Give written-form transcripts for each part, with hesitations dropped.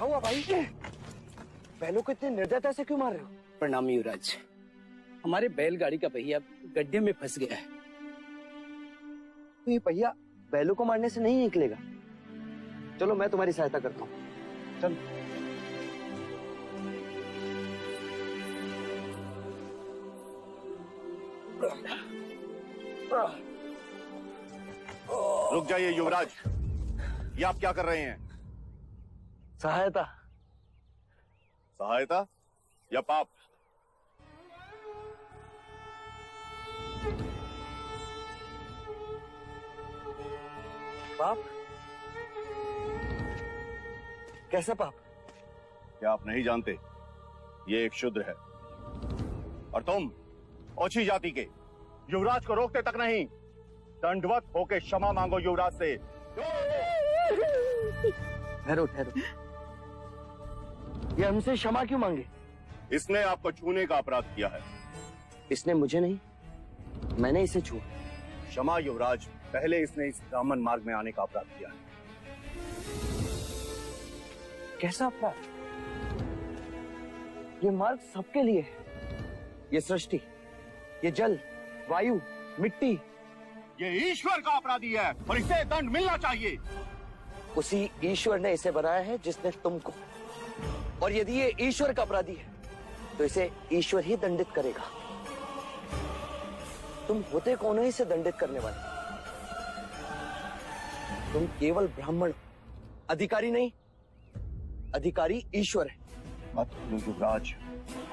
क्या हुआ भाई? बैलों को इतने निर्दयता से क्यों मार रहे हो? प्रणाम युवराज, हमारे बैलगाड़ी का पहिया गड्ढे में फंस गया है। तो ये पहिया बैलों को मारने से नहीं निकलेगा। चलो मैं तुम्हारी सहायता करता हूँ, चलो। रुक जाइए युवराज, ये आप क्या कर रहे हैं? सहायता। सहायता या पाप? पाप? कैसा पाप? क्या आप नहीं जानते? ये एक शूद्र है और तुम ओछी जाति के युवराज को रोकते तक नहीं, दंडवत होके क्षमा मांगो युवराज से। ठहरो ठहरो, ये हमसे क्षमा क्यों मांगे? इसने आपको छूने का अपराध किया है। इसने मुझे नहीं, मैंने इसे छुआ। क्षमा युवराज, पहले इसने इस ब्राह्मण मार्ग में आने का अपराध किया है। कैसा अपराध? ये मार्ग सबके लिए है। ये सृष्टि, ये जल, वायु, मिट्टी, ये ईश्वर का अपराधी है और इसे दंड मिलना चाहिए। उसी ईश्वर ने इसे बनाया है जिसने तुमको, और यदि ये ईश्वर का अपराधी है तो इसे ईश्वर ही दंडित करेगा। तुम होते कौन हो इसे दंडित करने वाले? तुम केवल ब्राह्मण, अधिकारी नहीं। अधिकारी ईश्वर है। मत भूलो युवराज,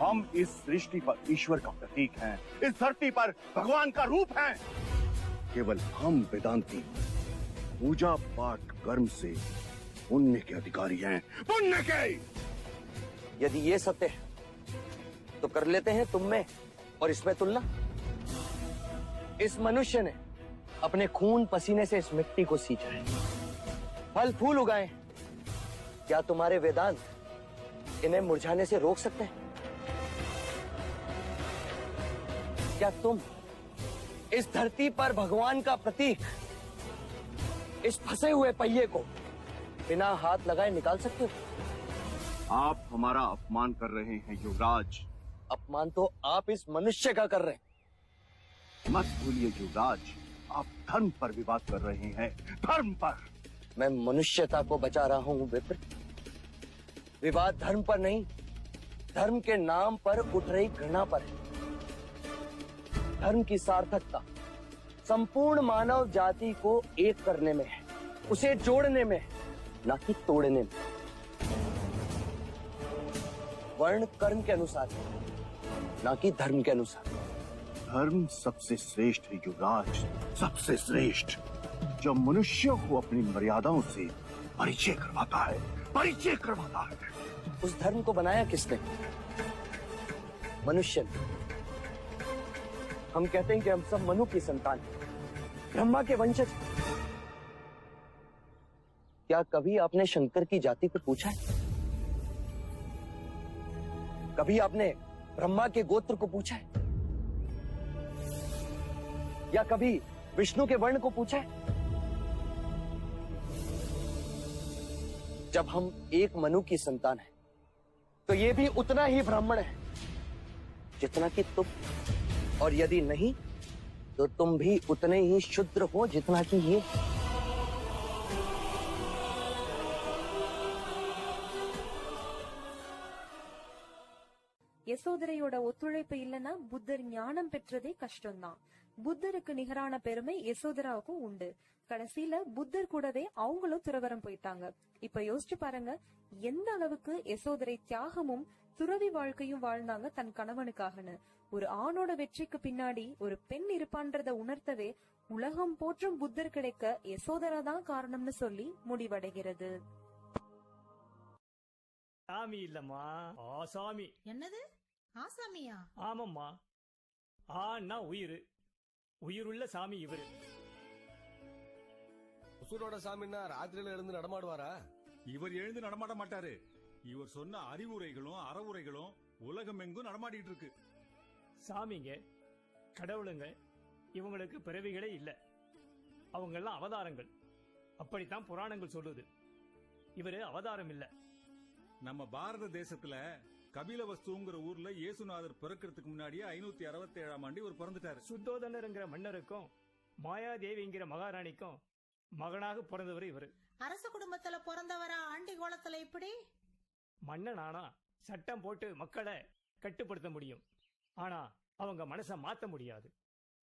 हम इस सृष्टि पर ईश्वर का प्रतीक हैं, इस धरती पर भगवान का रूप हैं। केवल हम वेदांती पूजा पाठ कर्म से पुण्य के अधिकारी हैं, पुण्य के। यदि ये सत्य है तो कर लेते हैं तुम में और इसमें तुलना। इस मनुष्य ने अपने खून पसीने से इस मिट्टी को सींचा है, फल फूल उगाए। क्या तुम्हारे वेदांत इन्हें मुरझाने से रोक सकते हैं? क्या तुम इस धरती पर भगवान का प्रतीक, इस फंसे हुए पहिए को बिना हाथ लगाए निकाल सकते हो? आप हमारा अपमान कर रहे हैं युवराज। अपमान तो आप इस मनुष्य का कर रहे हैं। मत भूलिए युवराज, आप धर्म पर विवाद कर रहे हैं, धर्म पर। मैं मनुष्यता को बचा रहा हूं विप्र। विवाद धर्म पर नहीं, धर्म के नाम पर उठ रही घृणा पर है। धर्म की सार्थकता संपूर्ण मानव जाति को एक करने में है, उसे जोड़ने में है, ना कि तोड़ने में। वर्ण कर्म के अनुसार, ना कि धर्म के अनुसार। धर्म सबसे श्रेष्ठ है युवराज, सबसे श्रेष्ठ, जो मनुष्य को अपनी मर्यादाओं से परिचय करवाता है, परिचय करवाता है। उस धर्म को बनाया किसने? मनुष्य ने। हम कहते हैं कि हम सब मनु की संतान हैं, ब्रह्मा के वंशज। क्या कभी आपने शंकर की जाति को पूछा है? कभी आपने ब्रह्मा के गोत्र को पूछा है? या कभी विष्णु के वर्ण को पूछा है? जब हम एक मनु की संतान हैं, तो ये भी उतना ही ब्राह्मण है जितना कि तुम, और यदि नहीं तो तुम भी उतने ही शूद्र हो जितना कि ये। யசோதரையோட ஒத்துழைப்பு இல்லனா புத்தர் ஞானம் பெற்றதே கஷ்டம்தான். புத்தருக்கு நிகரான பெருமை யசோதராவுக்கும் உண்டு. கடைசியில புத்தர் கூடவே அவங்களும் துறவரம் போயிட்டாங்க. இப்ப யோசிச்சு பாருங்க, எந்த அளவுக்கு யசோதரை தியாகமும் துறவி வாழ்க்கையும் வாழ்ந்தாங்க தன் கணவனுக்காகன்னு. ஒரு ஆணோட வெற்றிக்கு பின்னாடி ஒரு பெண் இருப்பான்றத உணர்த்தவே உலகம் போற்றும் புத்தர் கிடைக்க யசோதரா தான் காரணம்னு சொல்லி முடிவடைகிறது. சாமி இல்லம்மா, ஆசாமி. என்னது ஆசாமியா? ஆமம்மா, ஆனா உயிர், உயிருள்ள சாமி இவரு. உசுரோட சாமின்னா ராத்திரியில எழுந்து நடமாடுவாரா? இவர் எழுந்து நடமாட மாட்டாரு. இவர் சொன்ன அறிவுரைகளும் அறவுரைகளும் உலகம் எங்கும் நடமாடிட்டு இருக்கு. சாமிங்க, கடவுளுங்க, இவங்களுக்கு பிறவிகளே இல்ல. அவங்கெல்லாம் அவதாரங்கள். அப்படித்தான் புராணங்கள் சொல்லுது. இவரு அவதாரம் இல்ல, நம்ம பாரத தேசத்துல கபிலவஸ்துங்கிற ஊர்ல இயேசுநாதர் பிறக்கிறதுக்கு முன்னாடியே 567ஆம் ஆண்டு இவர் பிறந்துட்டாரு. சுத்தோதனருங்கிற மன்னருக்கும் மாயாதேவிங்கிற மகாராணிக்கும் மகனாக பிறந்தவர் இவர். அரச குடும்பத்துல பிறந்தவரா ஆண்டி கோலத்துல இப்படி? மன்னனானா சட்டம் போட்டு மக்களை கட்டுப்படுத்த முடியும். ஆனா அவங்க மனசை மாத்த முடியாது.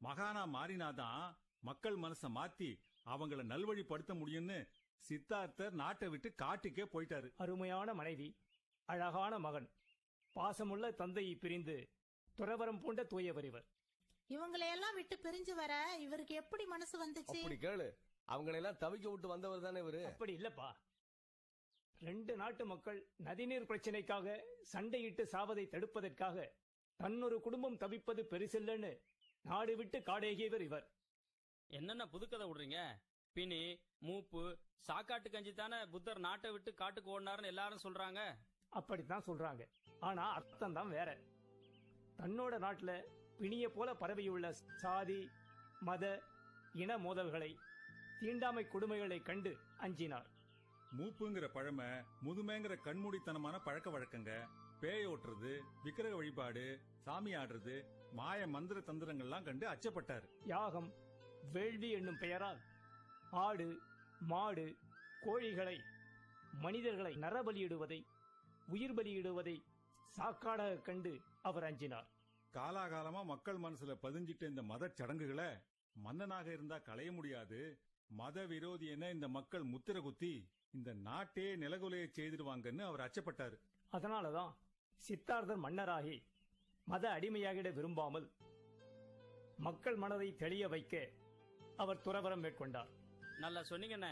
மகானா மாறினாதான் மக்கள் மனசை மாத்தி அவங்கள நல்வழிப்படுத்த முடியும்னு சித்தார்த்தர் நாட்டை விட்டு காட்டுக்கே போயிட்டாரு. அருமையான மனைவி, அழகான மகன், பாசமுள்ள தந்தையை பிரிந்து துறவரம் பூண்ட தூயவர் இவர். இவங்களையெல்லாம் விட்டு பிரிஞ்சு வர இவருக்கு எப்படி மனசு வந்துச்சு? அப்படி கேளு, அவங்களெல்லாம் தவிக்க விட்டு வந்தவர் தானே இவரு. அப்படி இல்லப்பா. 2 நாட்டு மக்கள் நதிநீர் பிரச்சனைக்காக சண்டையிட்டு சாவதை தடுப்பதற்காக தன்னொரு குடும்பம் தவிப்பது பெருசில்லன்னு நாடு விட்டு காடேகியவர் இவர். என்னென்ன புதுக்கதை விடுறீங்க? பிணி, மூப்பு, சாக்காட்டு கஞ்சி தானே புத்தர் நாட்டை விட்டு காட்டுக்கு ஓடினார்னு எல்லாரும் சொல்றாங்க. அப்படித்தான் சொல்றாங்க. ஆனா அர்த்தம் தான் வேற. தன்னோட நாட்டுல பிணிய போல பரவியுள்ள சாதி, மத, இன மோதல்களை, தீண்டாமை கொடுமைகளை கண்டு அஞ்சினார். மூப்புங்கிற பழமை, முதுமைங்கிற கண்மூடித்தனமான பழக்க வழக்கங்க, பேயோட்டுறது, விக்கிரக வழிபாடு, சாமி ஆடுறது, மாய மந்திர தந்திரங்கள்லாம் கண்டு அச்சப்பட்டார். யாகம், வேள்வி என்னும் பெயரால் ஆடு, மாடு, கோழிகளை, மனிதர்களை நரபலியிடுவதை, உயிர் பலியிடுவதை சாக்காடாக கண்டு அவர் அஞ்சினார். காலாகாலமா மக்கள் மனசுல பதிஞ்சிட்ட இந்த மத சடங்குகளை மன்னனாக இருந்தா களைய முடியாது, மத விரோதி என இந்த மக்கள் முத்திர குத்தி இந்த நாட்டே நிலகுலைய செய்திடுவாங்கன்னு அவர் அச்சப்பட்டாரு. அதனாலதான் சித்தார்த்தர் மன்னராகி மத அடிமையாகிட விரும்பாமல் மக்கள் மனதை தெளிய வைக்க அவர் துறவரம் மேற்கொண்டார். நல்லா சொன்னீங்கண்ணே.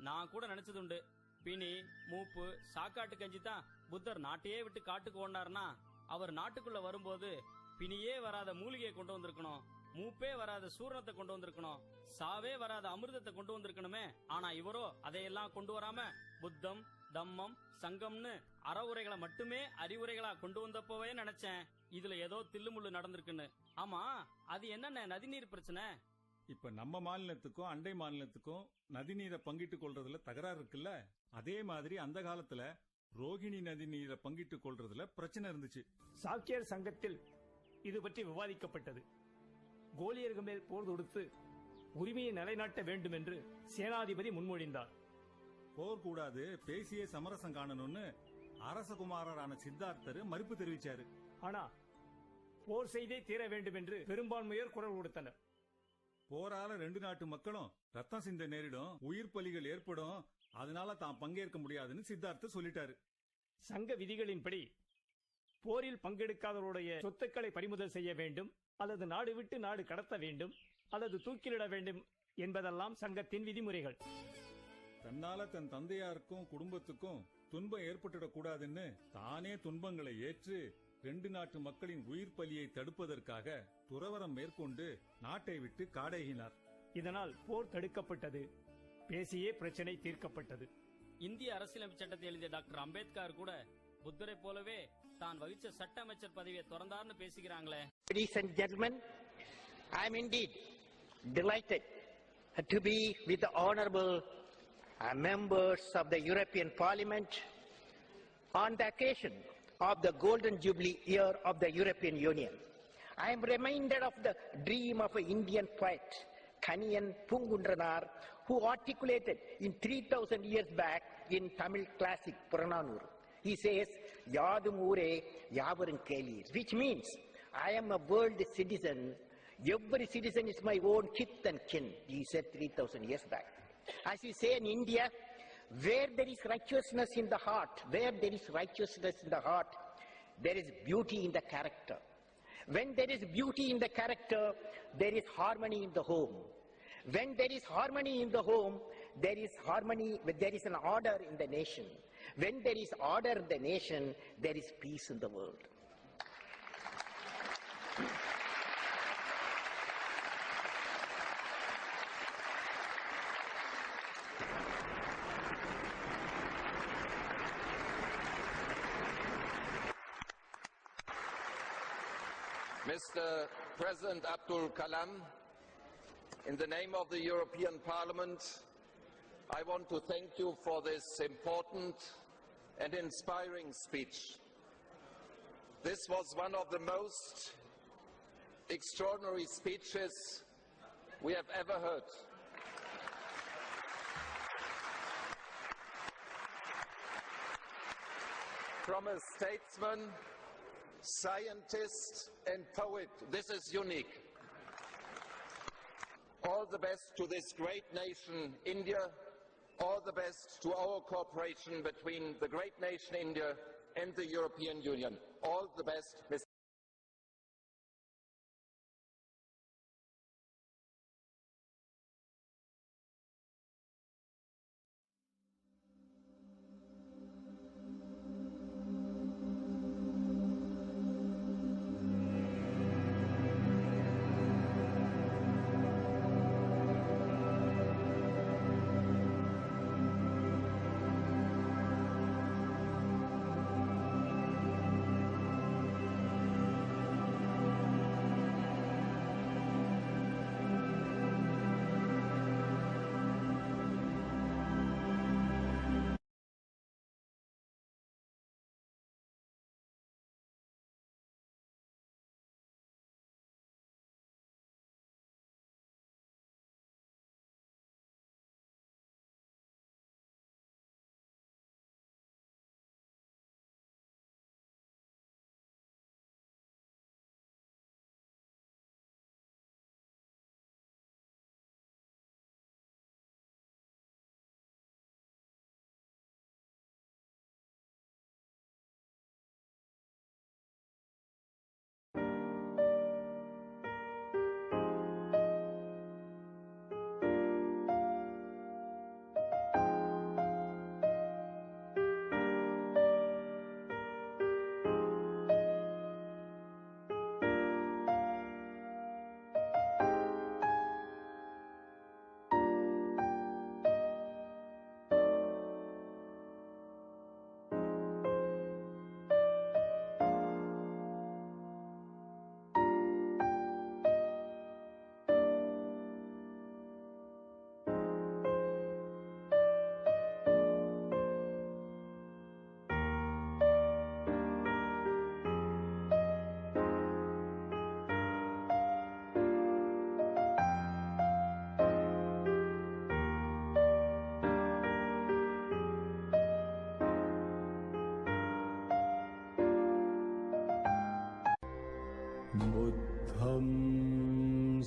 நான் கூட நினைச்சது உண்டு, பிணி, மூப்பு, சாக்காட்டு கஞ்சி தான் புத்தர் நாட்டையே விட்டு காட்டுக்கு ஓடினார்னா அவர் நாட்டுக்குள்ள வரும்போது பிணியே வராத மூலிகையை கொண்டு வந்திருக்கணும், மூப்பே வராத சூரணத்தை கொண்டு வந்திருக்கணும், சாவே வராத அமிர்தத்தை கொண்டு வந்திருக்கணுமே. ஆனா இவரோ அதையெல்லாம் கொண்டு வராம புத்தம், தம்மம், சங்கம்னு அறவுரைகளை மட்டுமே அறிவுரைகளா கொண்டு வந்தப்பவே நினைச்சேன் இதுல ஏதோ தில்லுமுள்ளு நடந்திருக்குன்னு. ஆமா, அது என்னென்ன நதிநீர் பிரச்சனை? இப்ப நம்ம மாநிலத்துக்கும் அண்டை மாநிலத்துக்கும் நதிநீரை பங்கிட்டு கொள்றதுல தகராறு இருக்குல்ல, அதே மாதிரி அந்த காலத்துல ரோகிணி நதி நீரை பங்கிட்டு கொள்றதுல பிரச்சனை இருந்துச்சு. சாக்கியர் சங்கத்தில் இது பற்றி விவாதிக்கப்பட்டது. கோலியர்கள் மேல் போர் தொடுத்து உரிமையை நிலைநாட்ட வேண்டும் என்று சேனாதிபதி முன்மொழிந்தார். போர் கூடாது, பேசியே சமரசம் காணணும்னு அரசகுமாரரான சித்தார்த்தர் மறுப்பு தெரிவிச்சாரு. ஆனா போர் செய்தே தீர வேண்டும் என்று பெரும்பான்மையோர் குரல் கொடுத்தனர். போரால 2 நாட்டு மக்களும் ரத்தம் சிந்த நேரிடும், உயிர் பலிகள் ஏற்படும், அதனால தான் பங்கேற்க முடியாதுன்னு சித்தார்த்தர் சொல்லிட்டாரு. சங்க விதிகளின்படி போரில் பங்கெடுக்காதவருடைய சொத்துக்களை பறிமுதல் செய்ய வேண்டும், அல்லது நாடு விட்டு நாடு கடத்த வேண்டும், அல்லது தூக்கிலிட வேண்டும் என்பதெல்லாம் சங்கத்தின் விதிமுறைகள். தன்னால தன் தந்தையாருக்கும் குடும்பத்துக்கும் துன்பம் ஏற்பட்டுடக் கூடாதுன்னு தானே துன்பங்களை ஏற்று 2 நாட்டு மக்களின் உயிர் பலியை தடுப்பதற்காக துறவரம் மேற்கொண்டு நாட்டை விட்டு காடேகினார். இதனால் போர் தடுக்கப்பட்டது, பேசியே பிரச்சனை தீர்க்கப்பட்டது. இந்திய அரசியலமைப்பு சட்டத்தை எழுதிய டாக்டர் அம்பேத்கர் கூட புத்தரை போலவே தான் வகிச்ச சட்ட அமைச்சர் பதவியை திறந்தார்னு பேசிக்கிறாங்களே. Ladies and gentlemen, I am indeed delighted to be with the honorable members of the European Parliament on the occasion of the Golden Jubilee year of the European Union. I am reminded of the dream of an Indian poet, Kaniyan Pungundranar, who articulated in 3000 years back in Tamil classic Purananur. He says, Yadum Ure Yavarum Kelir, which means, I am a world citizen, every citizen is my own kith and kin, he said 3000 years back. As we say in India, where there is righteousness in the heart, where there is righteousness in the heart, there is beauty in the character. When there is beauty in the character, there is harmony in the home. When there is harmony in the home, there is harmony, there is an order in the nation. When there is order in the nation, there is peace in the world. Mr. President Abdul Kalam, in the name of the European Parliament, I want to thank you for this important and inspiring speech. This was one of the most extraordinary speeches we have ever heard. From a statesman, scientist, and poet, this is unique. All the best to this great nation, India. All the best to our cooperation between the great nation, India, and the European Union. All the best, Mr. बुद्धं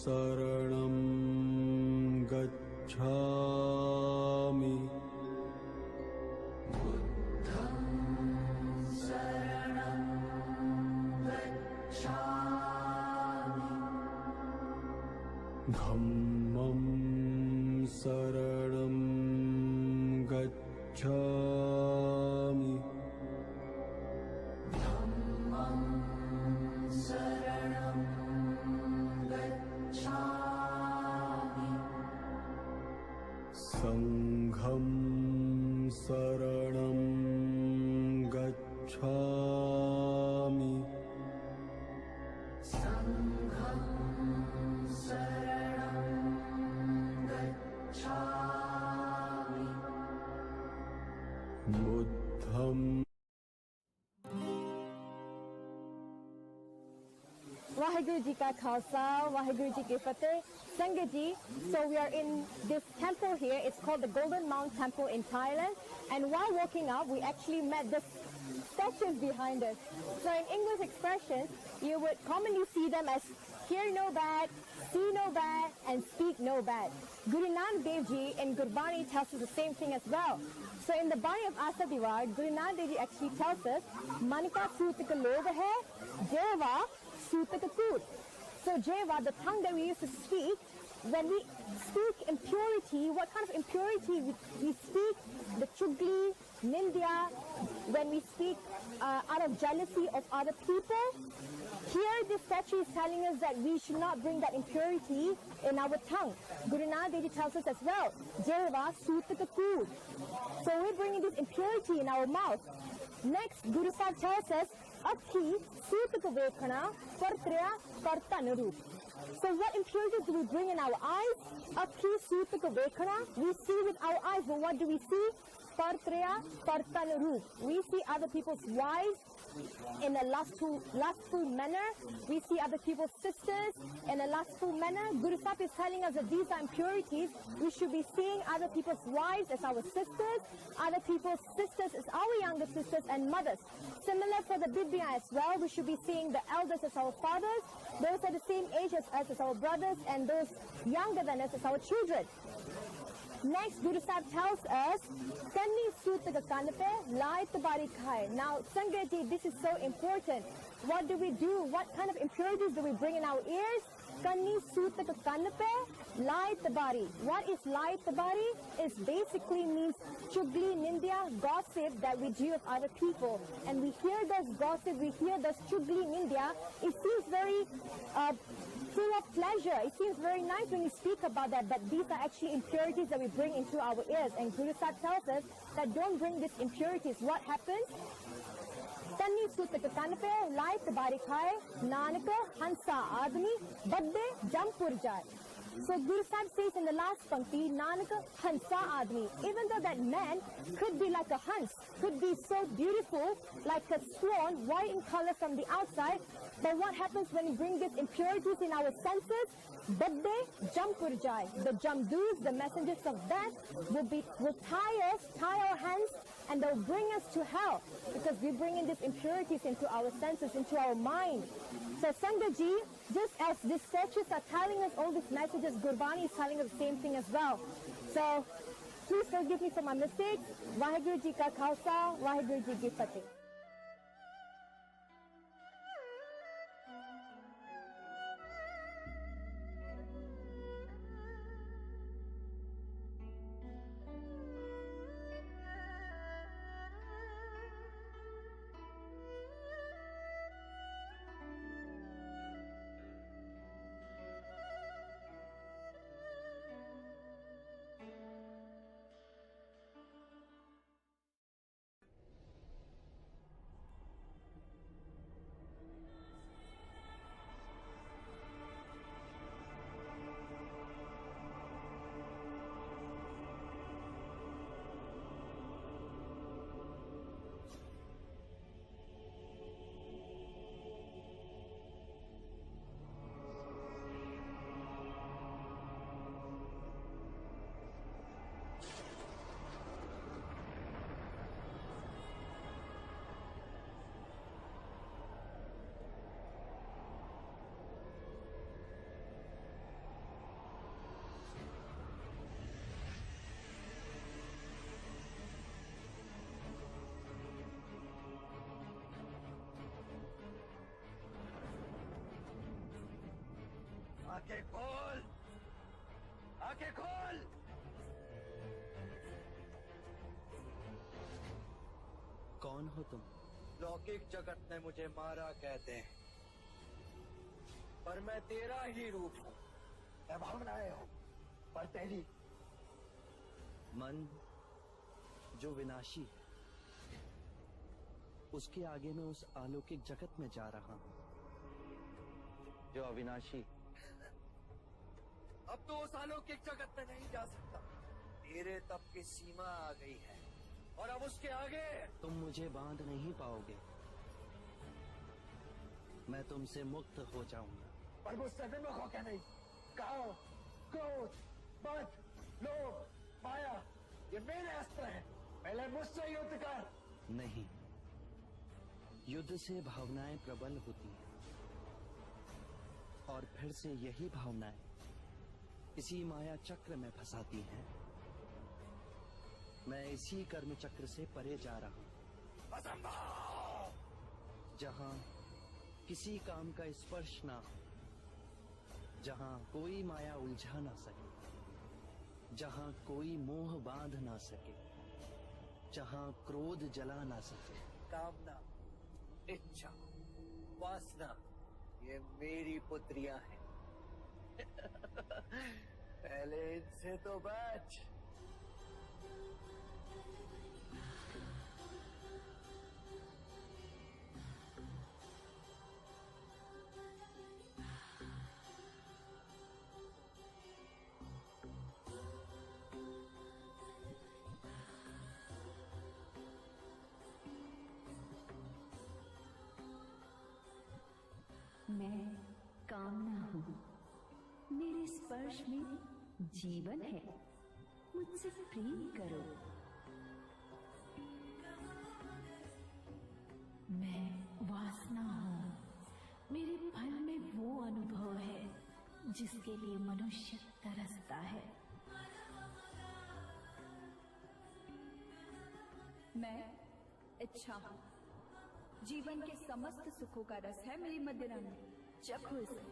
शरणं गच्छामि धम्मं शरणं गच्छामि संघं शरणं गच्छामि बुद्धं Waheguru Ji Ka Khalsa, Waheguru Ji Ki Fateh. Sangat Ji, so we are in this temple here. It's called the Golden Mount Temple in Thailand. And while walking up, we actually met the statues behind us. So in English expressions, you would commonly see them as hear no bad, see no bad, and speak no bad. Guru Nanak Dev Ji in Gurbani tells us the same thing as well. So in the Bani of Asa Diwar, Guru Nanak Dev Ji actually tells us, Manika Sutaka Loga hai, Jeva Sutaka Kud. So Jeva, the tongue that we used to speak, when we speak impurity, what kind of impurity we speak? The chugli, nindya, when we speak out of jealousy of other people. Here this statue is telling us that we should not bring that impurity in our tongue. Guru Nanak Dev Ji tells us as well, Jeva Sutaka Kud. So we're bringing this impurity in our mouth. Next, Guru Sahib tells us, Akhi Sutaka Vekhana Partriya Partanarup. So what impurities do we bring in our eyes? Akhi Sutaka Vekhana, we see with our eyes, but what do we see? Partreya Partanarup. We see other people's wives in a lustful manner. We see other people's sisters in a lustful manner. Guru Sahib is telling us that these are impurities. We should be seeing other people's wives as our sisters, other people's sisters as our younger sisters and mothers. Similar for the Bibia as well, we should be seeing the elders as our fathers, those at the same age as us as our brothers, and those younger than us as our children. Next, Guru Sahib tells us, Kanni Sutaka Kanape, Lai Tabari Khai. Now, Sangaji, this is so important. What do we do? What kind of impurities do we bring in our ears? Kanni Sutaka Kanape, Lai Tabari. What is Lai Tabari? It basically means chugli, nindya, gossip that we do of other people. And we hear this gossip, we hear this chugli, nindya. It seems very full of pleasure. It seems very nice when you speak about that, but these are actually impurities that we bring into our ears. And Guru Sahib tells us that don't bring these impurities. What happens? Tanni Sutaka Kanape, Lai Tabari Khai, Nanaka, Hansa Admi, Badde, Jampur Jai. So Guru Sahib says in the last pankti, Nanaka Hansa Admi. Even though that man could be like a hans, could be so beautiful, like a swan, white in color from the outside, but what happens when we bring these impurities in our senses? Badde Jampur Jai. The Jamdus, the messengers of death, will tie our hands, and they'll bring us to hell because we bring in these impurities into our senses, into our mind. So Sangaji, just as these statues are telling us all these messages, Gurbani is telling us the same thing as well. So please forgive me for my mistakes. Vaheguru Ji Ka Khalsa, Vaheguru Ji Ki Fateh. आंखें खोल, आंखें खोल। कौन हो तुम? लौकिक जगत ने मुझे मारा कहते हैं, पर मैं तेरा ही रूप हूँ। मैं भावनाएं हूँ, पर तेरी। मन जो विनाशी है, उसके आगे मैं उस अलौकिक जगत में जा रहा हूँ जो अविनाशी। अब तो उस अलौकिक जगत में नहीं जा सकता। तेरे तप की सीमा आ गई है, और अब उसके आगे तुम मुझे बांध नहीं पाओगे। मैं तुमसे मुक्त हो जाऊंगा। पर मुझसे विमुख हो क्या नहीं? काम, क्रोध, मद, लोभ, माया, ये मेरे अस्त्र हैं। पहले मुझसे युद्ध कर। नहीं, युद्ध से भावनाएं प्रबल होती हैं, और फिर से यही भावनाएं इसी माया चक्र में फंसाती हैं। मैं इसी कर्म चक्र से परे जा रहा हूं, जहां किसी काम का स्पर्श ना हो, जहां कोई माया उलझा ना सके, जहां कोई मोह बांध ना सके, जहां क्रोध जला ना सके। कामना, इच्छा, वासना, ये मेरी पुत्रियां हैं। पहले इनसे तो बच। मैं कामना हूँ, मेरे स्पर्श में जीवन है, मुझसे प्रेम करो। मैं वासना हूँ, मेरे फल में वो अनुभव है जिसके लिए मनुष्य तरसता है। मैं इच्छा हूँ, जीवन के समस्त सुखों का रस है मेरी मदिरा में, चखो इसे।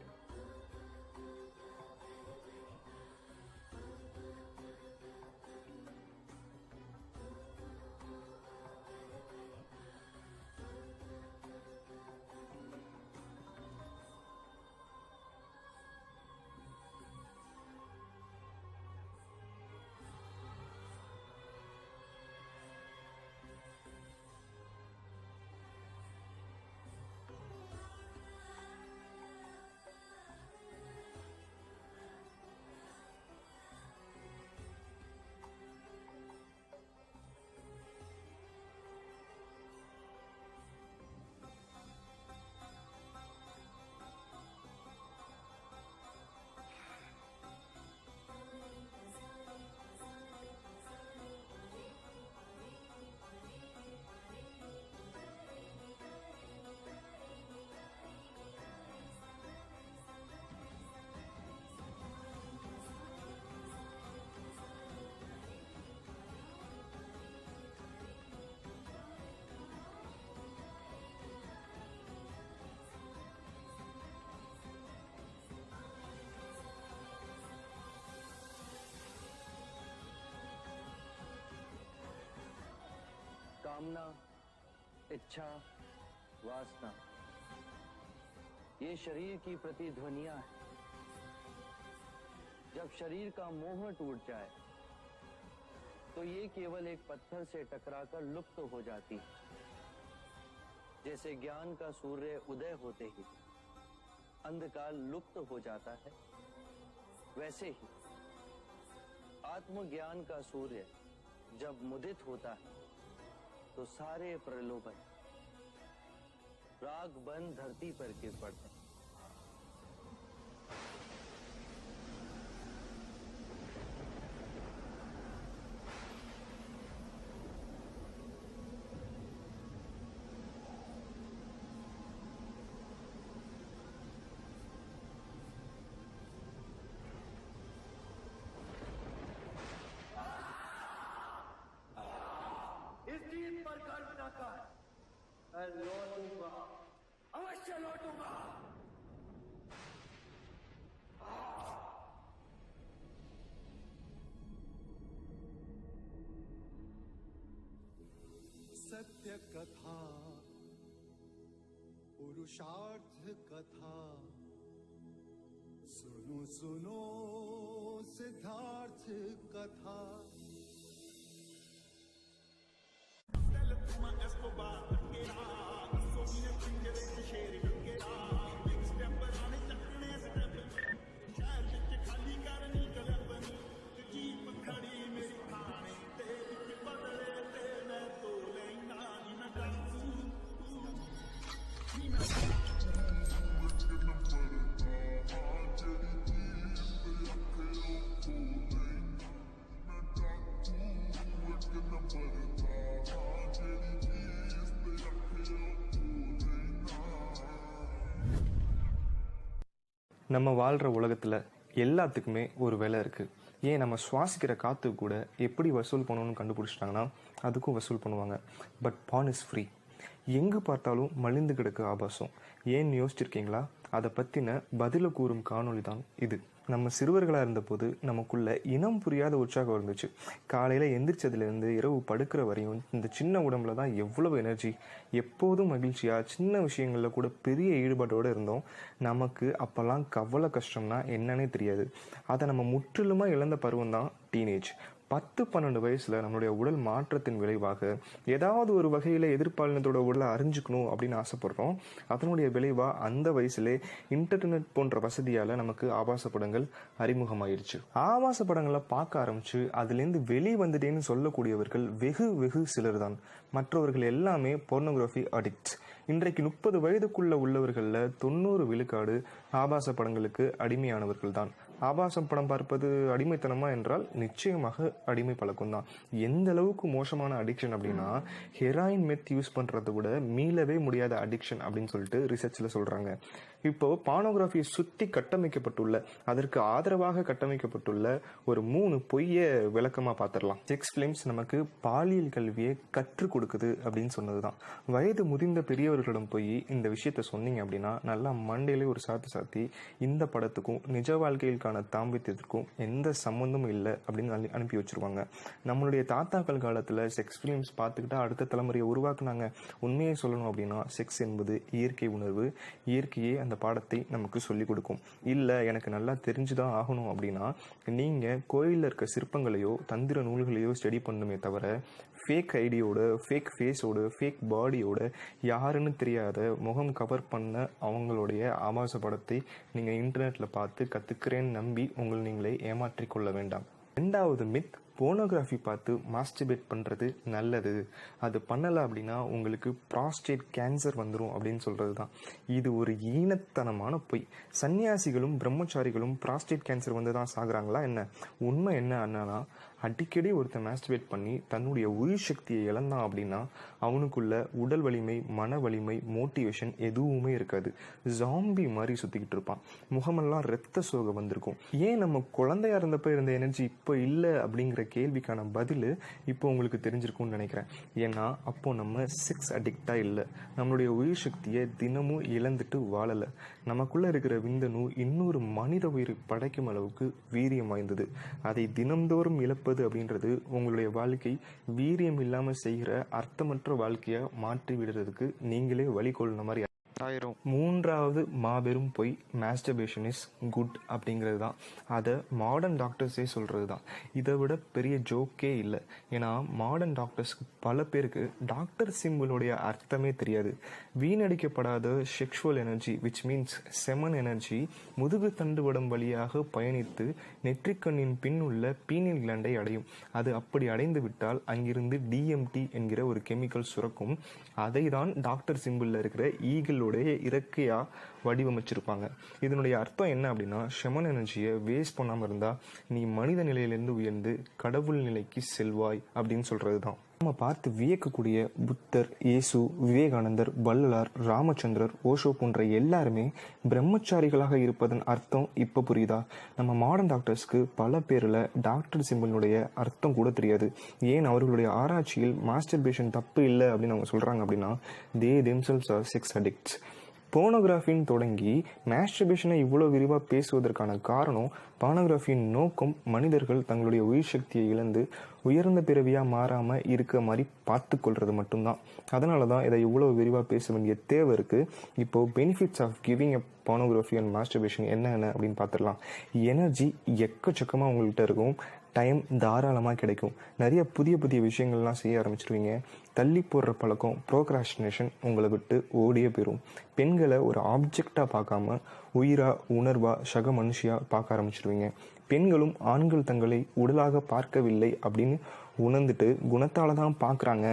कामना, इच्छा, वासना, ये शरीर की प्रतिध्वनियां हैं। जब शरीर का मोह टूट जाए तो ये केवल एक पत्थर से टकराकर लुप्त हो जाती है। जैसे ज्ञान का सूर्य उदय होते ही अंधकार लुप्त हो जाता है, वैसे ही आत्मज्ञान का सूर्य जब मुदित होता है तो सारे प्रलोभन राग बन धरती पर गिर पड़ते हैं। इस जीत पर गर्व न कर, मैं लौटूंगा, अवश्य लौटूंगा। सत्य कथा, पुरुषार्थ कथा, सुनो सुनो सिद्धार्थ कथा। நம்ம வாழ்கிற உலகத்தில் எல்லாத்துக்குமே ஒரு விலை இருக்குது. ஏன் நம்ம சுவாசிக்கிற காற்று கூட எப்படி வசூல் பண்ணணும்னு கண்டுபிடிச்சிட்டாங்கன்னா அதுக்கும் வசூல் பண்ணுவாங்க. But porn is free. எங்கே பார்த்தாலும் மலிந்து கிடக்கு ஆபாசம். ஏன்னு யோசிச்சிருக்கீங்களா? அதை பற்றின பதிலை கூறும் காணொளி தான் இது. நம்ம சிறுவர்களாக இருந்தபோது நமக்குள்ள இனம் புரியாத உற்சாகம் இருந்துச்சு. காலையில் எந்திரிச்சதுலேருந்து இரவு படுக்கிற வரையும் இந்த சின்ன உடம்புல தான் எவ்வளவு எனர்ஜி. எப்போதும் மகிழ்ச்சியாக சின்ன விஷயங்களில் கூட பெரிய ஈடுபாட்டோடு இருந்தோம். நமக்கு அப்போல்லாம் கவலை கஷ்டம்னா என்னன்னே தெரியாது. அதை நம்ம முற்றிலுமாக இழந்த பருவம் தான் டீனேஜ். 10-12 வயசில் நம்மளுடைய உடல் மாற்றத்தின் விளைவாக ஏதாவது ஒரு வகையில் எதிர்பாலினத்தோட உடலை அறிஞ்சிக்கணும் அப்படின்னு ஆசைப்படுறோம். அதனுடைய விளைவாக அந்த வயசுலே இன்டர்நெட் போன்ற வசதியால் நமக்கு ஆபாச படங்கள் அறிமுகமாயிருச்சு. ஆபாச படங்களை பார்க்க ஆரம்பித்து அதுலேருந்து வெளியே வந்துட்டேன்னு சொல்லக்கூடியவர்கள் வெகு சிலர் தான். மற்றவர்கள் எல்லாமே போர்னோகிராஃபி அடிக்ட்ஸ். இன்றைக்கு 30 வயதுக்குள்ள உள்ளவர்கள்ல 90 விழுக்காடு ஆபாச படங்களுக்கு அடிமையானவர்கள் தான். ஆபாசம் படம் பார்ப்பது அடிமைத்தனமா என்றால் நிச்சயமாக அடிமை பழக்கம் தான். எந்த அளவுக்கு மோசமான அடிக்ஷன் அப்படின்னா, ஹெராயின் மெத் யூஸ் பண்றதை விட மீளவே முடியாத அடிக்ஷன் அப்படின்னு சொல்லிட்டு ரிசர்ச்ல சொல்றாங்க. இப்போ பானோகிராஃபியை சுத்தி கட்டமைக்கப்பட்டுள்ள, அதற்கு ஆதரவாக கட்டமைக்கப்பட்டுள்ள ஒரு 3 பொய்ய விளக்கமா பார்த்துடலாம். செக்ஸ் பிலிம்ஸ் நமக்கு பாலியல் கல்வியை கற்றுக் கொடுக்குது அப்படின்னு சொன்னதுதான். வயது முதிர்ந்த பெரியவர்களிடம் போய் இந்த விஷயத்த சொன்னீங்க அப்படின்னா நல்லா மண்டையிலே ஒரு சாத்தி இந்த படத்துக்கும் நிஜ வாழ்க்கையிற்கான தாம்பத்தியத்திற்கும் எந்த சம்பந்தமும் இல்லை அப்படின்னு அனுப்பி வச்சிருவாங்க. நம்மளுடைய தாத்தாக்கள் காலத்துல செக்ஸ் பிலிம்ஸ் பார்த்துக்கிட்டா அடுத்த தலைமுறையை உருவாக்குனாங்க. உண்மையை சொல்லணும் அப்படின்னா செக்ஸ் என்பது இயற்கை உணர்வு. இயற்கையே அந்த பாடத்தை நமக்கு சொல்லிக் கொடுக்கும். இல்லை எனக்கு நல்லா தெரிஞ்சுதான் ஆகணும் அப்படின்னா நீங்க கோயிலில் இருக்க சிற்பங்களையோ தந்திர நூல்களையோ ஸ்டடி பண்ணுமே தவிர ஃபேக் ஐடியோட, ஃபேக் ஃபேஸோட, ஃபேக் பாடியோட, யாருன்னு தெரியாத முகம் கவர் பண்ண அவங்களுடைய ஆபாச படத்தை நீங்கள் இன்டர்நெட்டில் பார்த்து கற்றுக்கிறேன்னு நம்பி உங்களை நீங்களே ஏமாற்றிக்கொள்ள வேண்டாம். 2வது மித், போனோகிராஃபி பார்த்து மாஸ்டர்பேட் பண்ணுறது நல்லது, அது பண்ணலை அப்படின்னா உங்களுக்கு ப்ராஸ்டேட் கேன்சர் வந்துடும் அப்படின்னு சொல்கிறது தான். இது ஒரு ஈனத்தனமான பொய். சன்னியாசிகளும் பிரம்மச்சாரிகளும் ப்ராஸ்டேட் கேன்சர் வந்து தான் சாகுறாங்களா என்ன? உண்மை என்ன அண்ணா, அடிக்கடி ஒருத்தன் மாஸ்டர்பேட் பண்ணி தன்னுடைய உயிர் சக்தியை இழந்தான் அப்படின்னா அவனுக்குள்ள உடல் வலிமை, மன வலிமை, மோட்டிவேஷன் எதுவுமே இருக்காது. ஜாம்பி மாதிரி சுற்றிக்கிட்டு இருப்பான். முகமெல்லாம் ரத்த சோகை வந்திருக்கும். ஏன் நம்ம குழந்தையா இருந்தப்போ இருந்த எனர்ஜி இப்போ இல்லை அப்படிங்கிற கேள்விக்கான பதில் இப்போ உங்களுக்கு தெரிஞ்சிருக்கும்னு நினைக்கிறேன். ஏன்னா அப்போ நம்ம செக்ஸ் அடிக்டா இல்லை, நம்மளுடைய உயிர் சக்தியை தினமும் இழந்துட்டு வாழலை. நமக்குள்ள இருக்கிற விந்தணு இன்னொரு மனித உயிரை படைக்கும் அளவுக்கு வீரியம் வாய்ந்தது. அதை தினம்தோறும் இழப்பது அப்படின்றது உங்களுடைய வாழ்க்கை வீரியம் இல்லாமல் செய்கிற அர்த்தமற்ற வாழ்க்கையை மாற்றி விடுறதுக்கு நீங்களே வழிகொள்ளுன மாதிரி ஆயிரும். 3வது மாபெரும் பொய், மாஸ்டர்பேஷன் இஸ் குட் அப்படிங்கிறது தான். அதை மாடர்ன் டாக்டர்ஸே சொல்கிறது தான். இதை விட பெரிய ஜோக்கே இல்லை. ஏன்னா மாடர்ன் டாக்டர்ஸ்க்கு பல பேருக்கு டாக்டர் சிம்பிளுடைய அர்த்தமே தெரியாது. வீணடிக்கப்படாத sexual energy which means semen energy முதுகு தண்டுவடம் வழியாக பயணித்து நெற்றிக்கண்ணின் பின் உள்ள பீனியல் கிளாண்டை அடையும். அது அப்படி அடைந்து விட்டால் அங்கிருந்து DMT என்கிற ஒரு கெமிக்கல் சுரக்கும். அதை தான் டாக்டர் சிம்பிளில் இருக்கிற ஈகிள் இறக்கையா வடிவமைச்சிருப்பாங்க. இதனுடைய அர்த்தம் என்ன அப்படின்னா, ஷெமன் எனர்ஜியை வேஸ்ட் பண்ணாம இருந்தா நீ மனித நிலையிலிருந்து உயர்ந்து கடவுள் நிலைக்கு செல்வாய் அப்படின்னு சொல்றது தான். நம்ம பார்த்து வியக்கக்கூடிய புத்தர், இயேசு, விவேகானந்தர், வள்ளலார், ராமச்சந்திரர், ஓஷோ போன்ற எல்லாருமே பிரம்மச்சாரிகளாக இருப்பதன் அர்த்தம் இப்ப புரியுதா? நம்ம மாடர்ன் டாக்டர்ஸ்க்கு பல பேர்ல டாக்டர் சிம்பிளுடைய அர்த்தம் கூட தெரியாது. ஏன் அவர்களுடைய ஆராய்ச்சியில் மாஸ்டர்பேஷன் தப்பு இல்லை அப்படின்னு அவங்க சொல்றாங்க அப்படின்னா they themselves are sex addicts. போனோகிராஃபின்னு தொடங்கி மாஸ்டர்பேஷனை இவ்வளோ விரிவாக பேசுவதற்கான காரணம், போனோகிராஃபியின் நோக்கம் மனிதர்கள் தங்களுடைய உயிர் சக்தியை இழந்து உயர்ந்த பிறவியாக மாறாமல் இருக்க மாதிரி பார்த்து கொள்வது மட்டும்தான். அதனால தான் இதை இவ்வளோ விரிவாக பேச வேண்டிய தேவை இருக்குது. இப்போது benefits of giving a pornography and masturbation என்னென்ன அப்படின்னு பார்த்துடலாம். எனர்ஜி எக்கச்சக்கமாக உங்கள்கிட்ட இருக்கும். டைம் தாராளமாக கிடைக்கும். நிறைய புதிய புதிய விஷயங்கள்லாம் செய்ய ஆரம்பிச்சிருவீங்க. தள்ளி போடுற பழக்கம், ப்ரோக்ராஸ்டினேஷன் உங்களை விட்டு ஓடியே போயிடும். பெண்களை ஒரு ஆப்ஜெக்டாக பார்க்காம உயிரா, உணர்வா, சக மனுஷியா பார்க்க ஆரம்பிச்சிருவீங்க. பெண்களும் ஆண்கள் தங்களை உடலாக பார்க்கவில்லை அப்படின்னு உணர்ந்துட்டு குணத்தால தான் பார்க்குறாங்க,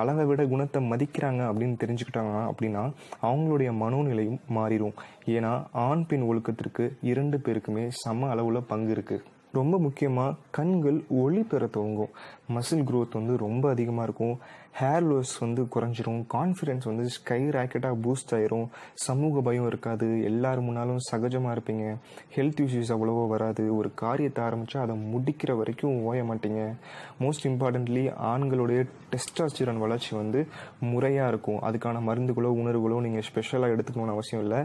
அளவை விட குணத்தை மதிக்கிறாங்க அப்படின்னு தெரிஞ்சுக்கிட்டாங்க அப்படின்னா அவங்களுடைய மனோநிலையும் மாறிடும். ஏன்னா ஆண் பெண் ஒழுக்கத்திற்கு 2 பேருக்குமே சம அளவில் பங்கு இருக்குது. ரொம்ப முக்கியமாக கண்கள் ஒளி பெற துவங்கும். மசில் க்ரோத் வந்து ரொம்ப அதிகமாக இருக்கும். ஹேர் லாஸ் வந்து குறைஞ்சிரும். கான்ஃபிடென்ஸ் வந்து ஸ்கை ராக்கெட்டாக பூஸ்ட் ஆயிரும். சமூக பயம் இருக்காது. எல்லாரும் முன்னாலும் சகஜமாக இருப்பீங்க. ஹெல்த் இஷ்யூஸ் அவ்வளோவா வராது. ஒரு காரியத்தை ஆரம்பித்தா அதை முடிக்கிற வரைக்கும் ஓய மாட்டீங்க. மோஸ்ட் இம்பார்ட்டன்ட்லி ஆண்களுடைய டெஸ்டாஸ்டிரான் வளர்ச்சி வந்து முறையாக இருக்கும். அதுக்கான மருந்துகளோ உணர்வுகளோ நீங்கள் ஸ்பெஷலாக எடுத்துக்கணும்னு அவசியம் இல்லை.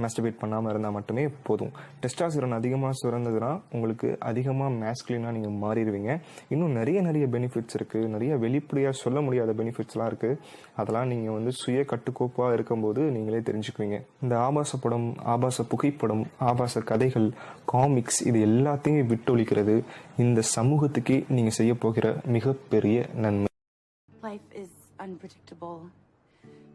மாஸ்டர்பேட் பண்ணாமல் இருந்தால் மட்டுமே போதும். டெஸ்டாஸ்டிரான் அதிகமாக சுரந்ததுன்னா உங்களுக்கு அதிகமாக மேஸ்குலினாக நீங்கள் மாறிடுவீங்க. இன்னும் நிறைய பெனிஃபிட்ஸ் இருக்குது. நிறைய வெளிப்படையாக சொல்ல முடியாத பெனிஃபிட்ஸ்லாம் இருக்குது. அதெல்லாம் நீங்கள் வந்து சுய கட்டுக்கோப்பாக இருக்கும்போது நீங்களே தெரிஞ்சுக்குவீங்க. இந்த ஆபாச படம், ஆபாச புகைப்படம், ஆபாச கதைகள், காமிக்ஸ் இது எல்லாத்தையும் விட்டொழிக்கிறது இந்த சமூகத்துக்கே நீங்கள் செய்ய போகிற மிகப்பெரிய நன்மை. Life is unpredictable.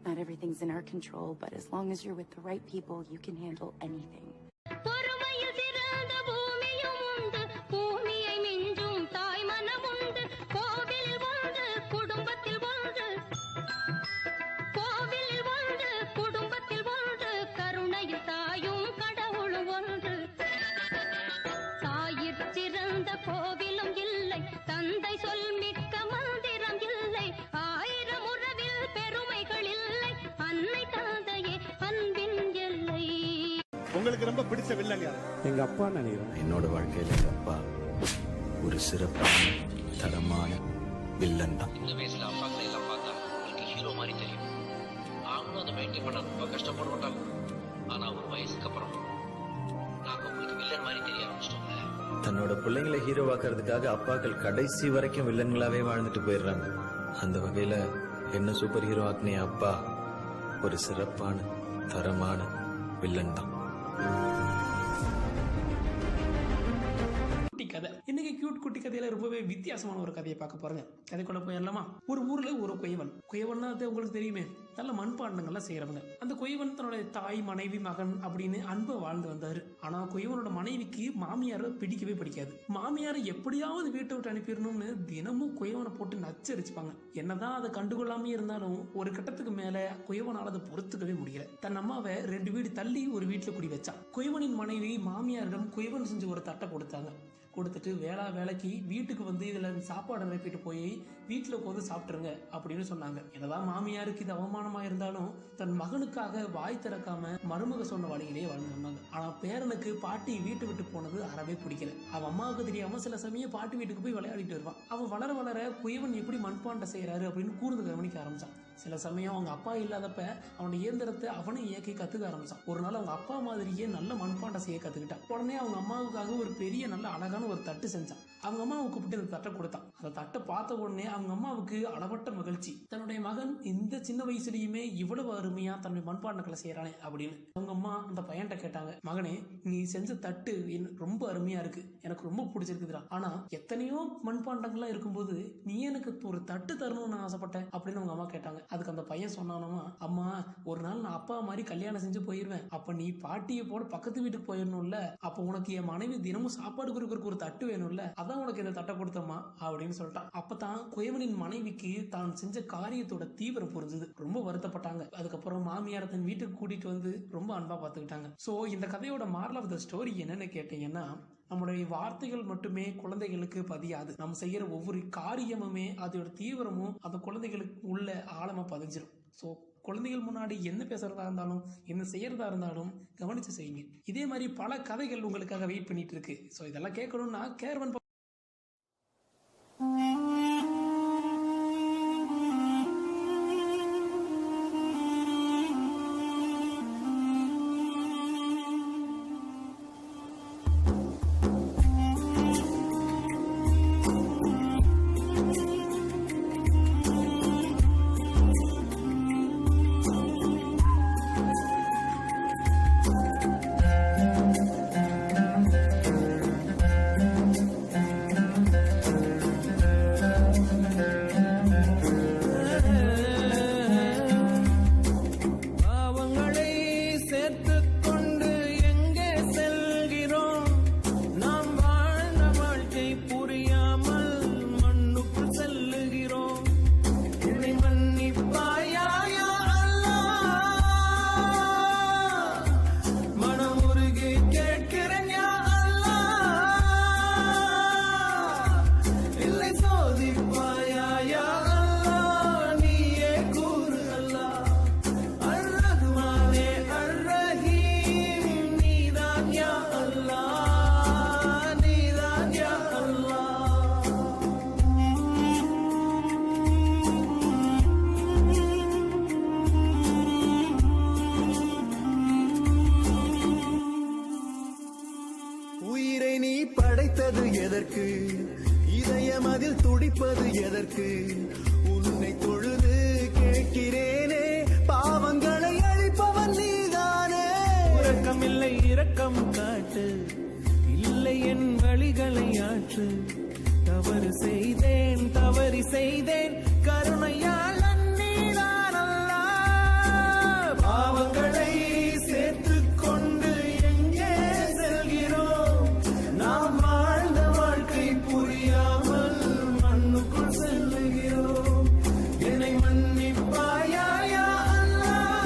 Not everything's in our control, but as long as you're with the right people, you can handle anything. கோவிலும் இல்லை, தந்தை சொல் மிக்க மந்திரம் இல்லை, 1000 உறவில் பெருமைகள் இல்லை, அன்னை தந்தையே அன்பின் எல்லை. உங்களுக்கு ரொம்ப பிடிச்ச வில்லன் யார்? எங்க அப்பா நினைக்கிறேன். என்னோட வாழ்க்கையில எங்க அப்பா ஒரு சிறப்பான தரமான வில்லன் தான். இந்த வயசுல அப்பாக்களை எல்லாம் பார்த்தா உங்களுக்கு ஹீரோ மாதிரி தெரியும். நாங்களும் அதை மெயின்டைன் பண்ண ரொம்ப கஷ்டப்படுறோம். ஆனா ஒரு வயசுக்கு அப்புறம் நாங்க உங்களுக்கு வில்லன் மாதிரி தெரிய ஆரம்பிச்சிட்டோம். தன்னோட பிள்ளைங்களை ஹீரோவாக்குறதுக்காக அப்பாக்கள் கடைசி வரைக்கும் வில்லன்களாவே வாழ்ந்துட்டு போயிடுறாங்க. அந்த வகையில என்ன சூப்பர் ஹீரோ ஆக்குனே அப்பா ஒரு சிறப்பான தரமான வில்லன் தான். குட்டி கதை. இன்னைக்கு கியூட் குட்டி கதையில ரொம்பவே வித்தியாசமான ஒரு கதையை பார்க்க போறேங்க. கதைக்குள்ள போயிடலாமா? ஒரு ஊர்ல ஒரு குயவன்னா அது உங்களுக்கு தெரியுமே, நல்ல மண்பாண்டங்கள்லாம் செய்யறவங்க. அந்த குயவன் தன்னோட தாய், மனைவி, மகன் அப்படின்னு அன்பை வாழ்ந்து வந்தாரு. ஆனா குயவனோட மனைவிக்கு மாமியாரை பிடிக்கவே பிடிக்காது. மாமியாரை எப்படியாவது வீட்டை விட்டு அனுப்பிடணும்னு தினமும் குயவனை போட்டு நச்சரிச்சுப்பாங்க. என்னதான் அதை கண்டுகொள்ளாமே இருந்தாலும் ஒரு கட்டத்துக்கு மேல குயவனால அதை பொறுத்துக்கவே முடியல. தன் அம்மாவை 2 வீடு தள்ளி ஒரு வீட்டுல குடி வச்சான். குயவனின் மனைவி மாமியாரிடம் குயவன் செஞ்சு ஒரு தட்டை கொடுத்தாங்க. கொடுத்துட்டு வேலைக்கு வீட்டுக்கு வந்து இதுல சாப்பாடு நிரப்பிட்டு போய் வீட்டுல உட்காந்து சாப்பிட்டுருங்க அப்படின்னு சொன்னாங்க. என்னதான் மாமியாருக்கு இது அவமானமா இருந்தாலும் தன் மகனுக்காக வாய் திறக்காம மருமக சொன்ன வழியிலேயே வாழ்ந்து வந்தாங்க. ஆனா பேரனுக்கு பாட்டி வீட்டு விட்டு போனது அறவே பிடிக்கல. அவன் அம்மாவுக்கு தெரியாம சில சமயம் பாட்டி வீட்டுக்கு போய் விளையாடிட்டு வருவான். அவன் வளர வளர குயவன் எப்படி மண்பாண்டை செய்யறாரு அப்படின்னு கூர்ந்து கவனிக்க ஆரம்பிச்சான். சில சமயம் அவங்க அப்பா இல்லாதப்ப அவனோட இயந்திரத்தை அவனை இயக்கி கத்துக்க ஆரம்பிச்சான். ஒரு நாள் அவங்க அப்பா மாதிரியே நல்ல மண்பாண்டை செய்ய கத்துக்கிட்டான். உடனே அவங்க அம்மாவுக்காக ஒரு பெரிய நல்ல அழகான ஒரு தட்டு செஞ்சான். அவங்க அம்மாவை கூப்பிட்டு அந்த தட்டை கொடுத்தான். அந்த தட்டை பார்த்த உடனே அவங்க அம்மாவுக்கு அளவற்ற மகிழ்ச்சி. தன்னுடைய மகன் இந்த சின்ன வயசுலயுமே இவ்வளவு அருமையா தன்னுடைய மண்பாண்டங்களை செய்யறானே அப்படின்னு. அவங்க அம்மா அந்த பையன்கிட்ட கேட்டாங்க, மகனே நீ செஞ்ச தட்டு ரொம்ப அருமையா இருக்கு, எனக்கு ரொம்ப பிடிச்சிருக்குதுடா. ஆனா எத்தனையோ மண்பாண்டங்கள்லாம் இருக்கும்போது நீ எனக்கு ஒரு தட்டு தரணும்னு ஆசைப்பட்டேன் அப்படின்னு அவங்க அம்மா கேட்டாங்க. அதுக்கு அந்த பையன் சொன்னானமா, அம்மா ஒரு நாள் நான் அப்பா மாதிரி கல்யாணம் செஞ்சு போயிருவேன். அப்ப நீ பாட்டியை போட பக்கத்து வீட்டுக்கு போயிடணும்ல, அப்ப உனக்கு என் மனைவி தினமும் சாப்பாடு கொடுக்கறதுக்கு ஒரு தட்டு வேணும்ல, அதான் உனக்கு இந்த தட்டை கொடுத்தம்மா அப்படின்னு சொல்லிட்டான். அப்பதான் குயவனின் மனைவிக்கு தான் செஞ்ச காரியத்தோட தீவிரம் புரிஞ்சது. ரொம்ப வருத்தப்பட்டாங்க. அதுக்கப்புறம் மாமியார் தன் வீட்டுக்கு கூட்டிட்டு வந்து ரொம்ப அன்பா பாத்துக்கிட்டாங்க. சோ இந்த கதையோட மாரல் ஆஃப் த ஸ்டோரி என்னன்னு கேட்டீங்கன்னா, நம்மளுடைய வார்த்தைகள் மட்டுமே குழந்தைகளுக்கு பதியாது. நம்ம செய்யற ஒவ்வொரு காரியமுமே அதோட தீவிரமும் அந்த குழந்தைகளுக்கு உள்ள ஆழமா பதிஞ்சிடும். ஸோ குழந்தைகள் முன்னாடி என்ன பேசுறதா இருந்தாலும் என்ன செய்யறதா இருந்தாலும் கவனிச்சு செய்யுங்க. இதே மாதிரி பல கதைகள் உங்களுக்காக வெயிட் பண்ணிட்டு இருக்கு. ஸோ இதெல்லாம் கேட்கணும்னா கேர்வன் எதற்கு, இதயம் அதில் துடிப்பது எதற்கு, உன்னை தொழுது கேட்கிறேனே, பாவங்களை அழிப்பவன் நீதானே. உறக்கமில்லை இரக்கம் காட்டு, இல்லை என் வழிகளை ஆற்று. தவறு செய்தேன் தவறி செய்தேன் கருணையால் நீதான் அல்லாஹ். பாவங்களை சேர்த்துக் கொண்டு எங்கே செல்கிறோம், நாம் வாழ்ந்த வாழ்க்கை புரியாமல் மண்ணுக்குள் செல்லுகிறோம். என்னை மன்னிப்பாயா யா அல்லாஹ்.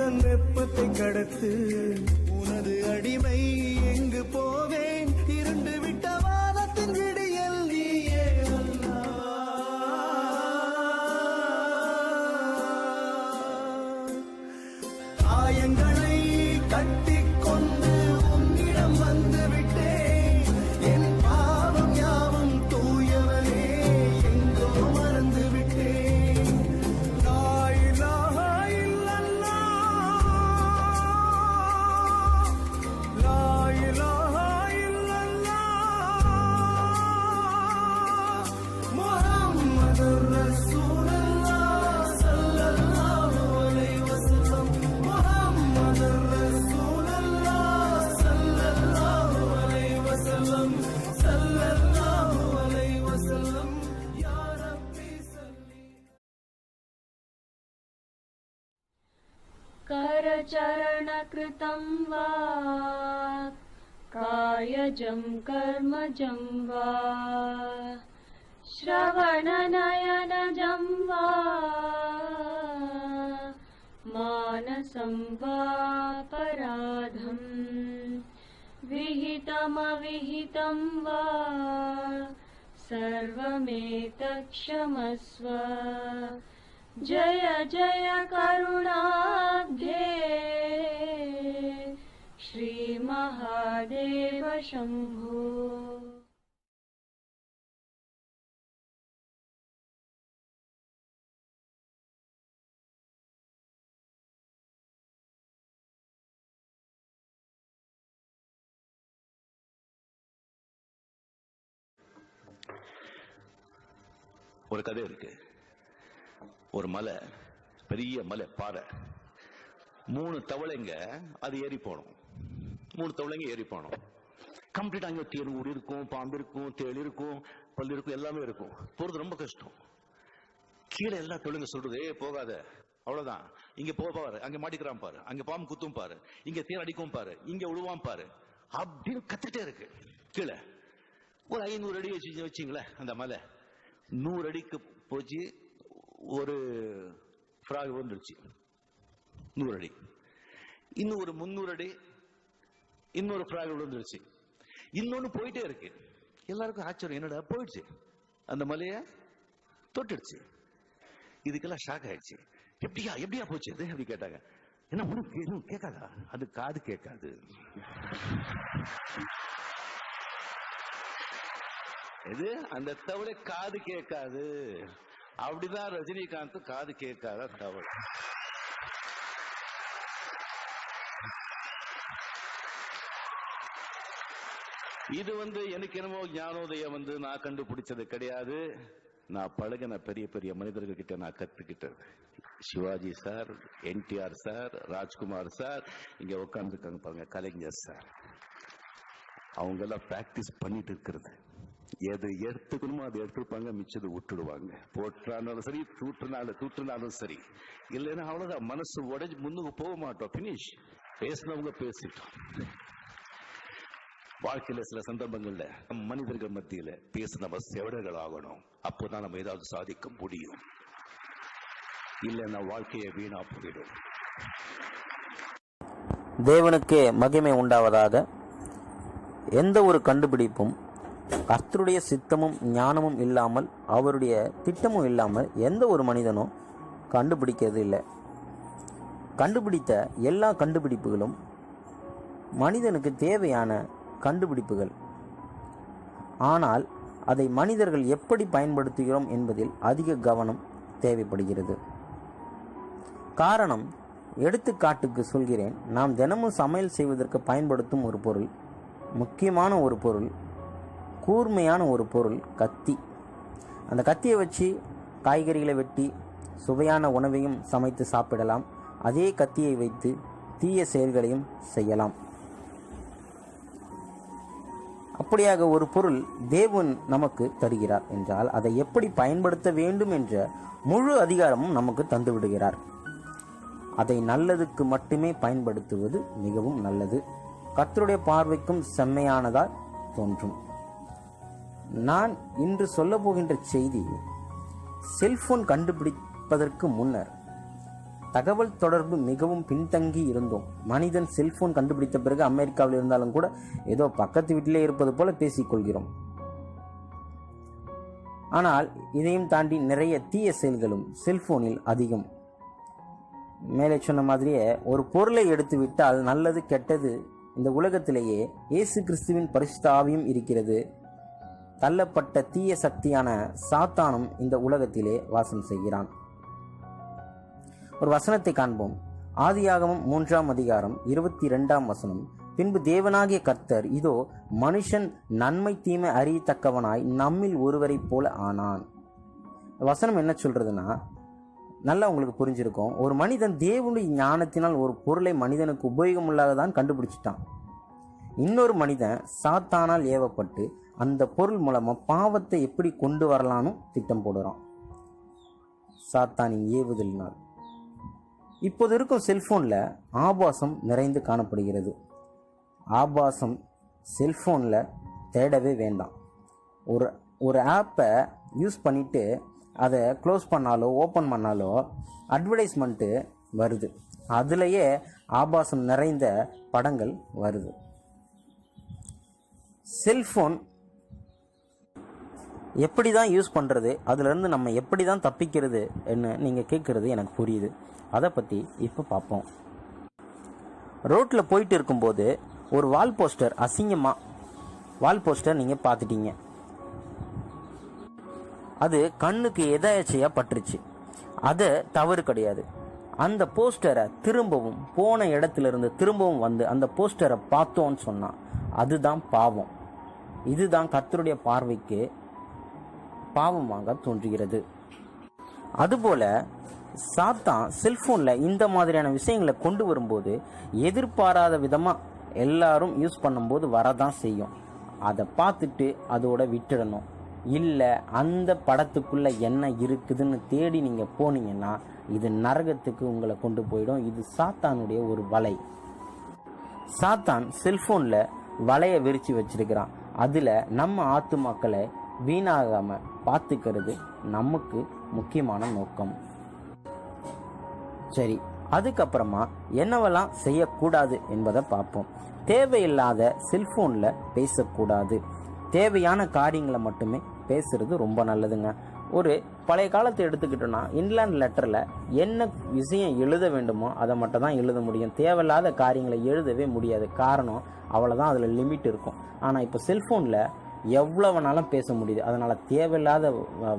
உந்தன் வெப்பத்தை கடத்து உனது அடிமை எங்கு போவேன் இருண்டு விட்ட வானத்தின் விடியல் நீயே ஆயங்களை கட்டிக்கொண்டு உன்னிடம் வந்து விட்டேன் என் பாவம் யாவும் தூயவனே எங்கோ மறந்து விட்டேன் லா இலாஹா இல்லல்லாஹ் லா இலாஹா இல்லல்லாஹ் முஹம்மதுர் ரசூலுல்லாஹ் ஸல்லல்லாஹு அலைஹி வஸல்லம் முஹம்மதுர் ரசூலுல்லாஹ் ஸல்லல்லாஹு அலைஹி வஸல்லம் ஸல்லல்லாஹு அலைஹி வஸல்லம் யா ரப்பி ஸல்லி करचरणकृतं वा कायजं कर्मजं वा श्रवणनयनजं वा मानसं वा पराधं विहितमविहितं वा सर्वमेतत्क्षमस्व जय जय करुणाब्धे श्री महादेव शंभो ஒரு கதை இருக்கு. ஒரு மலை, பெரிய மலை, பாறை, 3 தவளைங்க அது ஏறி போனோம். 3 தவளைங்க ஏறி போனோம். கம்ப்ளீட்டா அங்க தேனூர் இருக்கும், பாம்பு இருக்கும், தேள் இருக்கும், பல்லு இருக்கும், எல்லாமே இருக்கும். போறது ரொம்ப கஷ்டம். கீழே எல்லா தொழிலுங்க சொல்றது, போகாத, அவ்வளவுதான், இங்க பாரு, அங்க மாட்டிக்கிறான் பாரு, அங்க பாம்பு குத்தும் பாரு, இங்க தேன் அடிக்கும் பாரு, இங்க விழுவான் பாரு, அப்படின்னு கத்துட்டே இருக்கு. கீழே ஒரு 500 அடி வச்சுங்களேன். அந்த மலை 100 அடிக்கு போச்சு. ஒரு ஃப்ராக் வந்துருச்சு 100 அடி. இன்னும் ஒரு 300 அடி இன்னொரு ஃப்ராக் விழுந்துருச்சு. இன்னொன்னு போயிட்டே இருக்கு. எல்லாருக்கும் ஆச்சரியம், என்னடா போயிடுச்சு, அந்த மலைய தொட்டுடுச்சு. இதுக்கெல்லாம் ஷாக் ஆயிடுச்சு. எப்படியா போச்சு அது அப்படி கேட்டாங்க. என்ன ஒன்றும் கேட்காதா? அது காது கேட்காது. இது அந்த தவளை காது கேட்காது. அப்படிதான் ரஜினிகாந்த் காது கேட்காத தவளை. இது எனக்கு என்னமோ ஞானோதயம் நான் கண்டுபிடிச்சது கிடையாது. நான் பழகின பெரிய பெரிய மனிதர்கள் கிட்ட நான் கத்துக்கிட்டது. Sivaji sir, NTR sir, Rajkumar sir, இங்க உட்கார்ந்துருக்காங்க பாருங்க, கலைஞர் சார், அவங்க எல்லாம் பிராக்டிஸ் பண்ணிட்டு இருக்கிறது. எது எடுத்துக்கணுமோ அதை எடுத்துப்பாங்க, மிச்சது விட்டுடுவாங்க. போட்டாலும் சரி, தூற்றுனாலும் சரி. இல்லைன்னா அவ்வளவுதான், மனசு உடைஞ்சு முன்னுக்கு போக மாட்டோம். பினிஷ். பேசினவங்க பேசிட்டோம். வாழ்க்கையில சில சந்தர்ப்பங்கள்ல மனிதர்கள் மத்தியில பேச நம்ம செவடர்கள் ஆகணும். அப்போதான் நம்ம ஏதாவது சாதிக்க முடியும். இல்லைன்னா வாழ்க்கையை வீணா போயிடும். தேவனுக்கே மகிமை உண்டாவதாக. எந்த ஒரு கண்டுபிடிப்பும் கர்த்தருடைய சித்தமும் ஞானமும் இல்லாமல், அவருடைய திட்டமும் இல்லாமல் எந்த ஒரு மனிதனும் கண்டுபிடிக்கிறது இல்லை. கண்டுபிடித்த எல்லா கண்டுபிடிப்புகளும் மனிதனுக்கு தேவையான கண்டுபிடிப்புகள். ஆனால் அதை மனிதர்கள் எப்படி பயன்படுத்துகிறோம் என்பதில் அதிக கவனம் தேவைப்படுகிறது. காரணம், எடுத்துக்காட்டுக்கு சொல்கிறேன். நாம் தினமும் சமையல் செய்வதற்கு பயன்படுத்தும் ஒரு பொருள், முக்கியமான ஒரு பொருள், கூர்மையான ஒரு பொருள், கத்தி. அந்த கத்தியை வச்சு காய்கறிகளை வெட்டி சுவையான உணவையும் சமைத்து சாப்பிடலாம். அதே கத்தியை வைத்து தீய செயல்களையும் செய்யலாம். அப்படியாக ஒரு பொருள் தேவன் நமக்கு தருகிறார் என்றால் அதை எப்படி பயன்படுத்த வேண்டும் என்ற முழு அதிகாரமும் நமக்கு தந்து விடுகிறார். அதை நல்லதுக்கு மட்டுமே பயன்படுத்துவது மிகவும் நல்லது. கர்த்தருடைய பார்வைக்கும் செம்மையானதாய் தோன்றும். நான் இன்று சொல்ல போகின்ற செய்தி, செல்போன் கண்டுபிடிப்பதற்கு முன்னர் தகவல் தொடர்பு மிகவும் பின்தங்கி இருந்தோம். மனிதன் செல்போன் கண்டுபிடித்த பிறகு அமெரிக்காவில் இருந்தாலும் கூட ஏதோ பக்கத்து வீட்டிலே இருப்பது போல பேசிக்கொள்கிறோம். ஆனால் இதையும் தாண்டி நிறைய தீய செயல்களும் செல்போனில் அதிகம். மேலே சொன்ன மாதிரியே ஒரு பொருளை எடுத்து விட்டால் நல்லது கெட்டது இந்த உலகத்திலேயே இயேசு கிறிஸ்துவின் பரிசுத்த ஆவியும் இருக்கிறது. தள்ளப்பட்ட தீய சக்தியான சாத்தானும் இந்த உலகத்திலே வாசம் செய்கிறான். ஒரு வசனத்தை காண்போம். ஆதியாகமம் 3ஆம் அதிகாரம் 22ஆம் வசனம். பின்பு தேவனாகிய கர்த்தர், இதோ மனுஷன் நன்மை தீமை அறியத்தக்கவனாய் நம்மில் ஒருவரை போல ஆனான். வசனம் என்ன சொல்றதுன்னா, நல்லா உங்களுக்கு புரிஞ்சிருக்கும். ஒரு மனிதன் தேவனுடைய ஞானத்தினால் ஒரு பொருளை மனிதனுக்கு உபயோகமுள்ளதான் கண்டுபிடிச்சிட்டான். இன்னொரு மனிதன் சாத்தானால் ஏவப்பட்டு அந்த பொருள் மூலமா பாவத்தை எப்படி கொண்டு வரலான்னு திட்டம் போடுறான், சாத்தானின் ஏவுதலினால். இப்போது இருக்கும் செல்போன்ல ஆபாசம் நிறைந்து காணப்படுகிறது. ஆபாசம் செல்போன்ல தேடவே வேண்டாம். ஒரு ஆப்பை யூஸ் பண்ணிட்டு அதை க்ளோஸ் பண்ணாலோ ஓப்பன் பண்ணாலோ அட்வர்டைஸ்மெண்ட்டு வருது. அதுலேயே ஆபாசம் நிறைந்த படங்கள் வருது. செல்ஃபோன் எப்படி தான் யூஸ் பண்ணுறது, அதுலேருந்து நம்ம எப்படி தான் தப்பிக்கிறது என்ன நீங்கள் கேட்குறது எனக்கு புரியுது. அதை பற்றி இப்போ பார்ப்போம். ரோட்டில் போயிட்டு இருக்கும்போது ஒரு வால் போஸ்டர், அசிங்கமாக வால் போஸ்டர் நீங்கள் பார்த்துட்டீங்க. அது கண்ணுக்கு எதாச்சியாக பட்டுருச்சு. அது தவறு கிடையாது. அந்த போஸ்டரை திரும்பவும் போன இடத்துல இருந்து திரும்பவும் வந்து அந்த போஸ்டரை பார்த்தோன்னு சொன்னால் அதுதான் பாவம். இதுதான் கர்த்தருடைய பார்வைக்கு பாவமாக தோன்றுகிறது. அதுபோல சாத்தான் செல்போனில் இந்த மாதிரியான விஷயங்களை கொண்டு வரும்போது எதிர்பாராத விதமாக எல்லாரும் யூஸ் பண்ணும்போது வரதான் செய்யும். அதை பார்த்துட்டு அதோட விட்டுடணும். இல்லை அந்த படத்துக்குள்ளே என்ன இருக்குதுன்னு தேடி நீங்கள் போனீங்கன்னா இது நரகத்துக்கு உங்களை கொண்டு போயிடும். இது சாத்தானுடைய ஒரு வலை. சாத்தான் செல்போனில் வலையை விரித்து வச்சிருக்கிறான். அதில் நம்ம ஆத்துமாக்களை வீணாகாமல் பார்த்துக்கிறது நமக்கு முக்கியமான நோக்கம். சரி, அதுக்கப்புறமா என்னவெல்லாம் செய்யக்கூடாது என்பதை பார்ப்போம். தேவையில்லாத செல்போனில் பேசக்கூடாது. தேவையான காரியங்களை மட்டுமே பேசுறது ரொம்ப நல்லதுங்க. ஒரு பழைய காலத்தை எடுத்துக்கிட்டோன்னா இன்லேண்ட் லெட்டரில் என்ன விஷயம் எழுத வேண்டுமோ அதை மட்டும் தான் எழுத முடியும். தேவையில்லாத காரியங்களை எழுதவே முடியாது. காரணம், அவ்வளோதான், அதில் லிமிட் இருக்கும். ஆனால் இப்போ செல்ஃபோனில் எவ்வளோ வேணாலும் பேச முடியுது. அதனால் தேவையில்லாத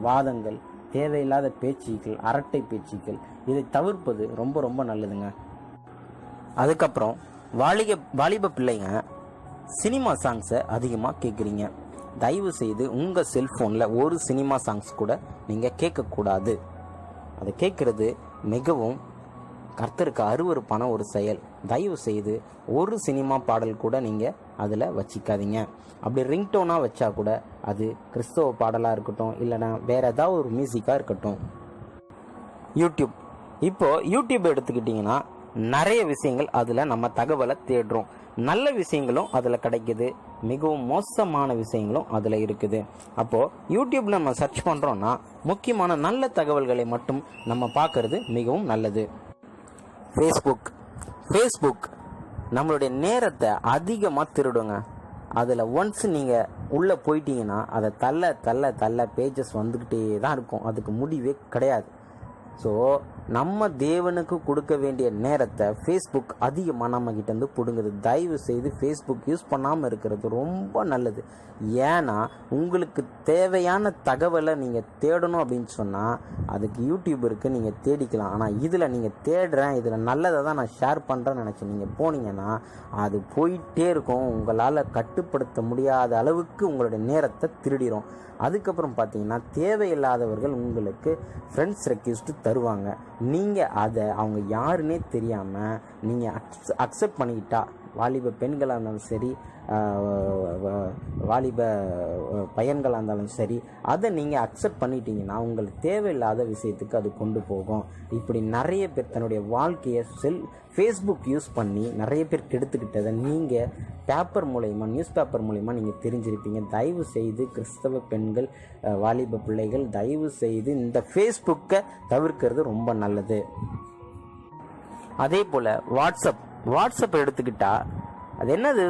வாதங்கள், தேவையில்லாத பேச்சுக்கள், அரட்டை பேச்சுக்கள், இதை தவிர்ப்பது ரொம்ப ரொம்ப நல்லதுங்க. அதுக்கப்புறம் வாலிப பிள்ளைங்க சினிமா சாங்ஸை அதிகமாக கேட்குறீங்க. தயவு செய்து உங்கள் செல்ஃபோனில் ஒரு சினிமா சாங்ஸ் கூட நீங்கள் கேட்கக்கூடாது. அதை கேட்குறது மிகவும் கர்த்தருக்கு அருவருப்பான ஒரு செயல். தயவு செய்து ஒரு சினிமா பாடல் கூட நீங்கள் அதில் வச்சிக்காதீங்க. அப்படி ரிங்டோனாக வச்சா கூட அது கிறிஸ்தவ பாடலாக இருக்கட்டும், இல்லைனா வேறு ஏதாவது ஒரு மியூசிக்காக இருக்கட்டும். இப்போ யூடியூப் எடுத்துக்கிட்டிங்கன்னா நிறைய விஷயங்கள் அதில் நம்ம தகவலை தேடுறோம். நல்ல விஷயங்களும் அதில் கிடைக்குது, மிகவும் மோசமான விஷயங்களும் அதில் இருக்குது. அப்போது யூடியூப்பில் நம்ம சர்ச் பண்ணுறோன்னா முக்கியமான நல்ல தகவல்களை மட்டும் நம்ம பார்க்கறது மிகவும் நல்லது. ஃபேஸ்புக் நம்மளுடைய நேரத்தை அதிகமாக திருடுங்க. அதில் ஒன்ஸ் நீங்கள் உள்ளே போயிட்டீங்கன்னா அதை தள்ள பேஜஸ் வந்துக்கிட்டே தான் இருக்கும். அதுக்கு முடிவே கிடையாது. ஸோ நம்ம தேவனுக்கு கொடுக்க வேண்டிய நேரத்தை ஃபேஸ்புக் அதிகமாக நம்மக்கிட்டேருந்து பிடுங்குது. தயவு செய்து ஃபேஸ்புக் யூஸ் பண்ணாமல் இருக்கிறது ரொம்ப நல்லது. ஏன்னா உங்களுக்கு தேவையான தகவலை நீங்கள் தேடணும் அப்படின்னு சொன்னால் அதுக்கு யூடியூப் இருக்குது, நீங்கள் தேடிக்கலாம். ஆனால் இதில் நீங்கள் தேடுறேன், இதில் நல்லதை தான் நான் ஷேர் பண்ணுறேன்னு நினச்சி நீங்கள் போனீங்கன்னா அது போயிட்டே இருக்கும். உங்களால் கட்டுப்படுத்த முடியாத அளவுக்கு உங்களுடைய நேரத்தை திருடிடும். அதுக்கப்புறம் பார்த்தீங்கன்னா தேவையில்லாதவர்கள் உங்களுக்கு ஃப்ரெண்ட்ஸ் ரெக்வெஸ்ட் தருவாங்க. நீங்கள் அதை அவங்க யாருன்னே தெரியாமல் நீங்கள் அக்செப்ட் பண்ணிக்கிட்டா, வாலிப பெண்களாக இருந்தாலும் சரி, வாலிப பையன்களாக இருந்தாலும் சரி, அதை நீங்கள் அக்செப்ட் பண்ணிட்டீங்கன்னா உங்களுக்கு தேவையில்லாத விஷயத்துக்கு அது கொண்டு போகும். இப்படி நிறைய பேர் தன்னுடைய வாழ்க்கையை ஃபேஸ்புக் யூஸ் பண்ணி நிறைய பேர் கெடுத்துக்கிட்டதை நீங்கள் பேப்பர் மூலயமா, நியூஸ் பேப்பர் மூலயமா நீங்கள் தெரிஞ்சிருப்பீங்க. தயவு செய்து கிறிஸ்தவ பெண்கள், வாலிப பிள்ளைகள் தயவு செய்து இந்த ஃபேஸ்புக்கை தவிர்க்கிறது ரொம்ப நல்லது. அதே போல் வாட்ஸ்அப் எடுத்துக்கிட்டா அது என்னது,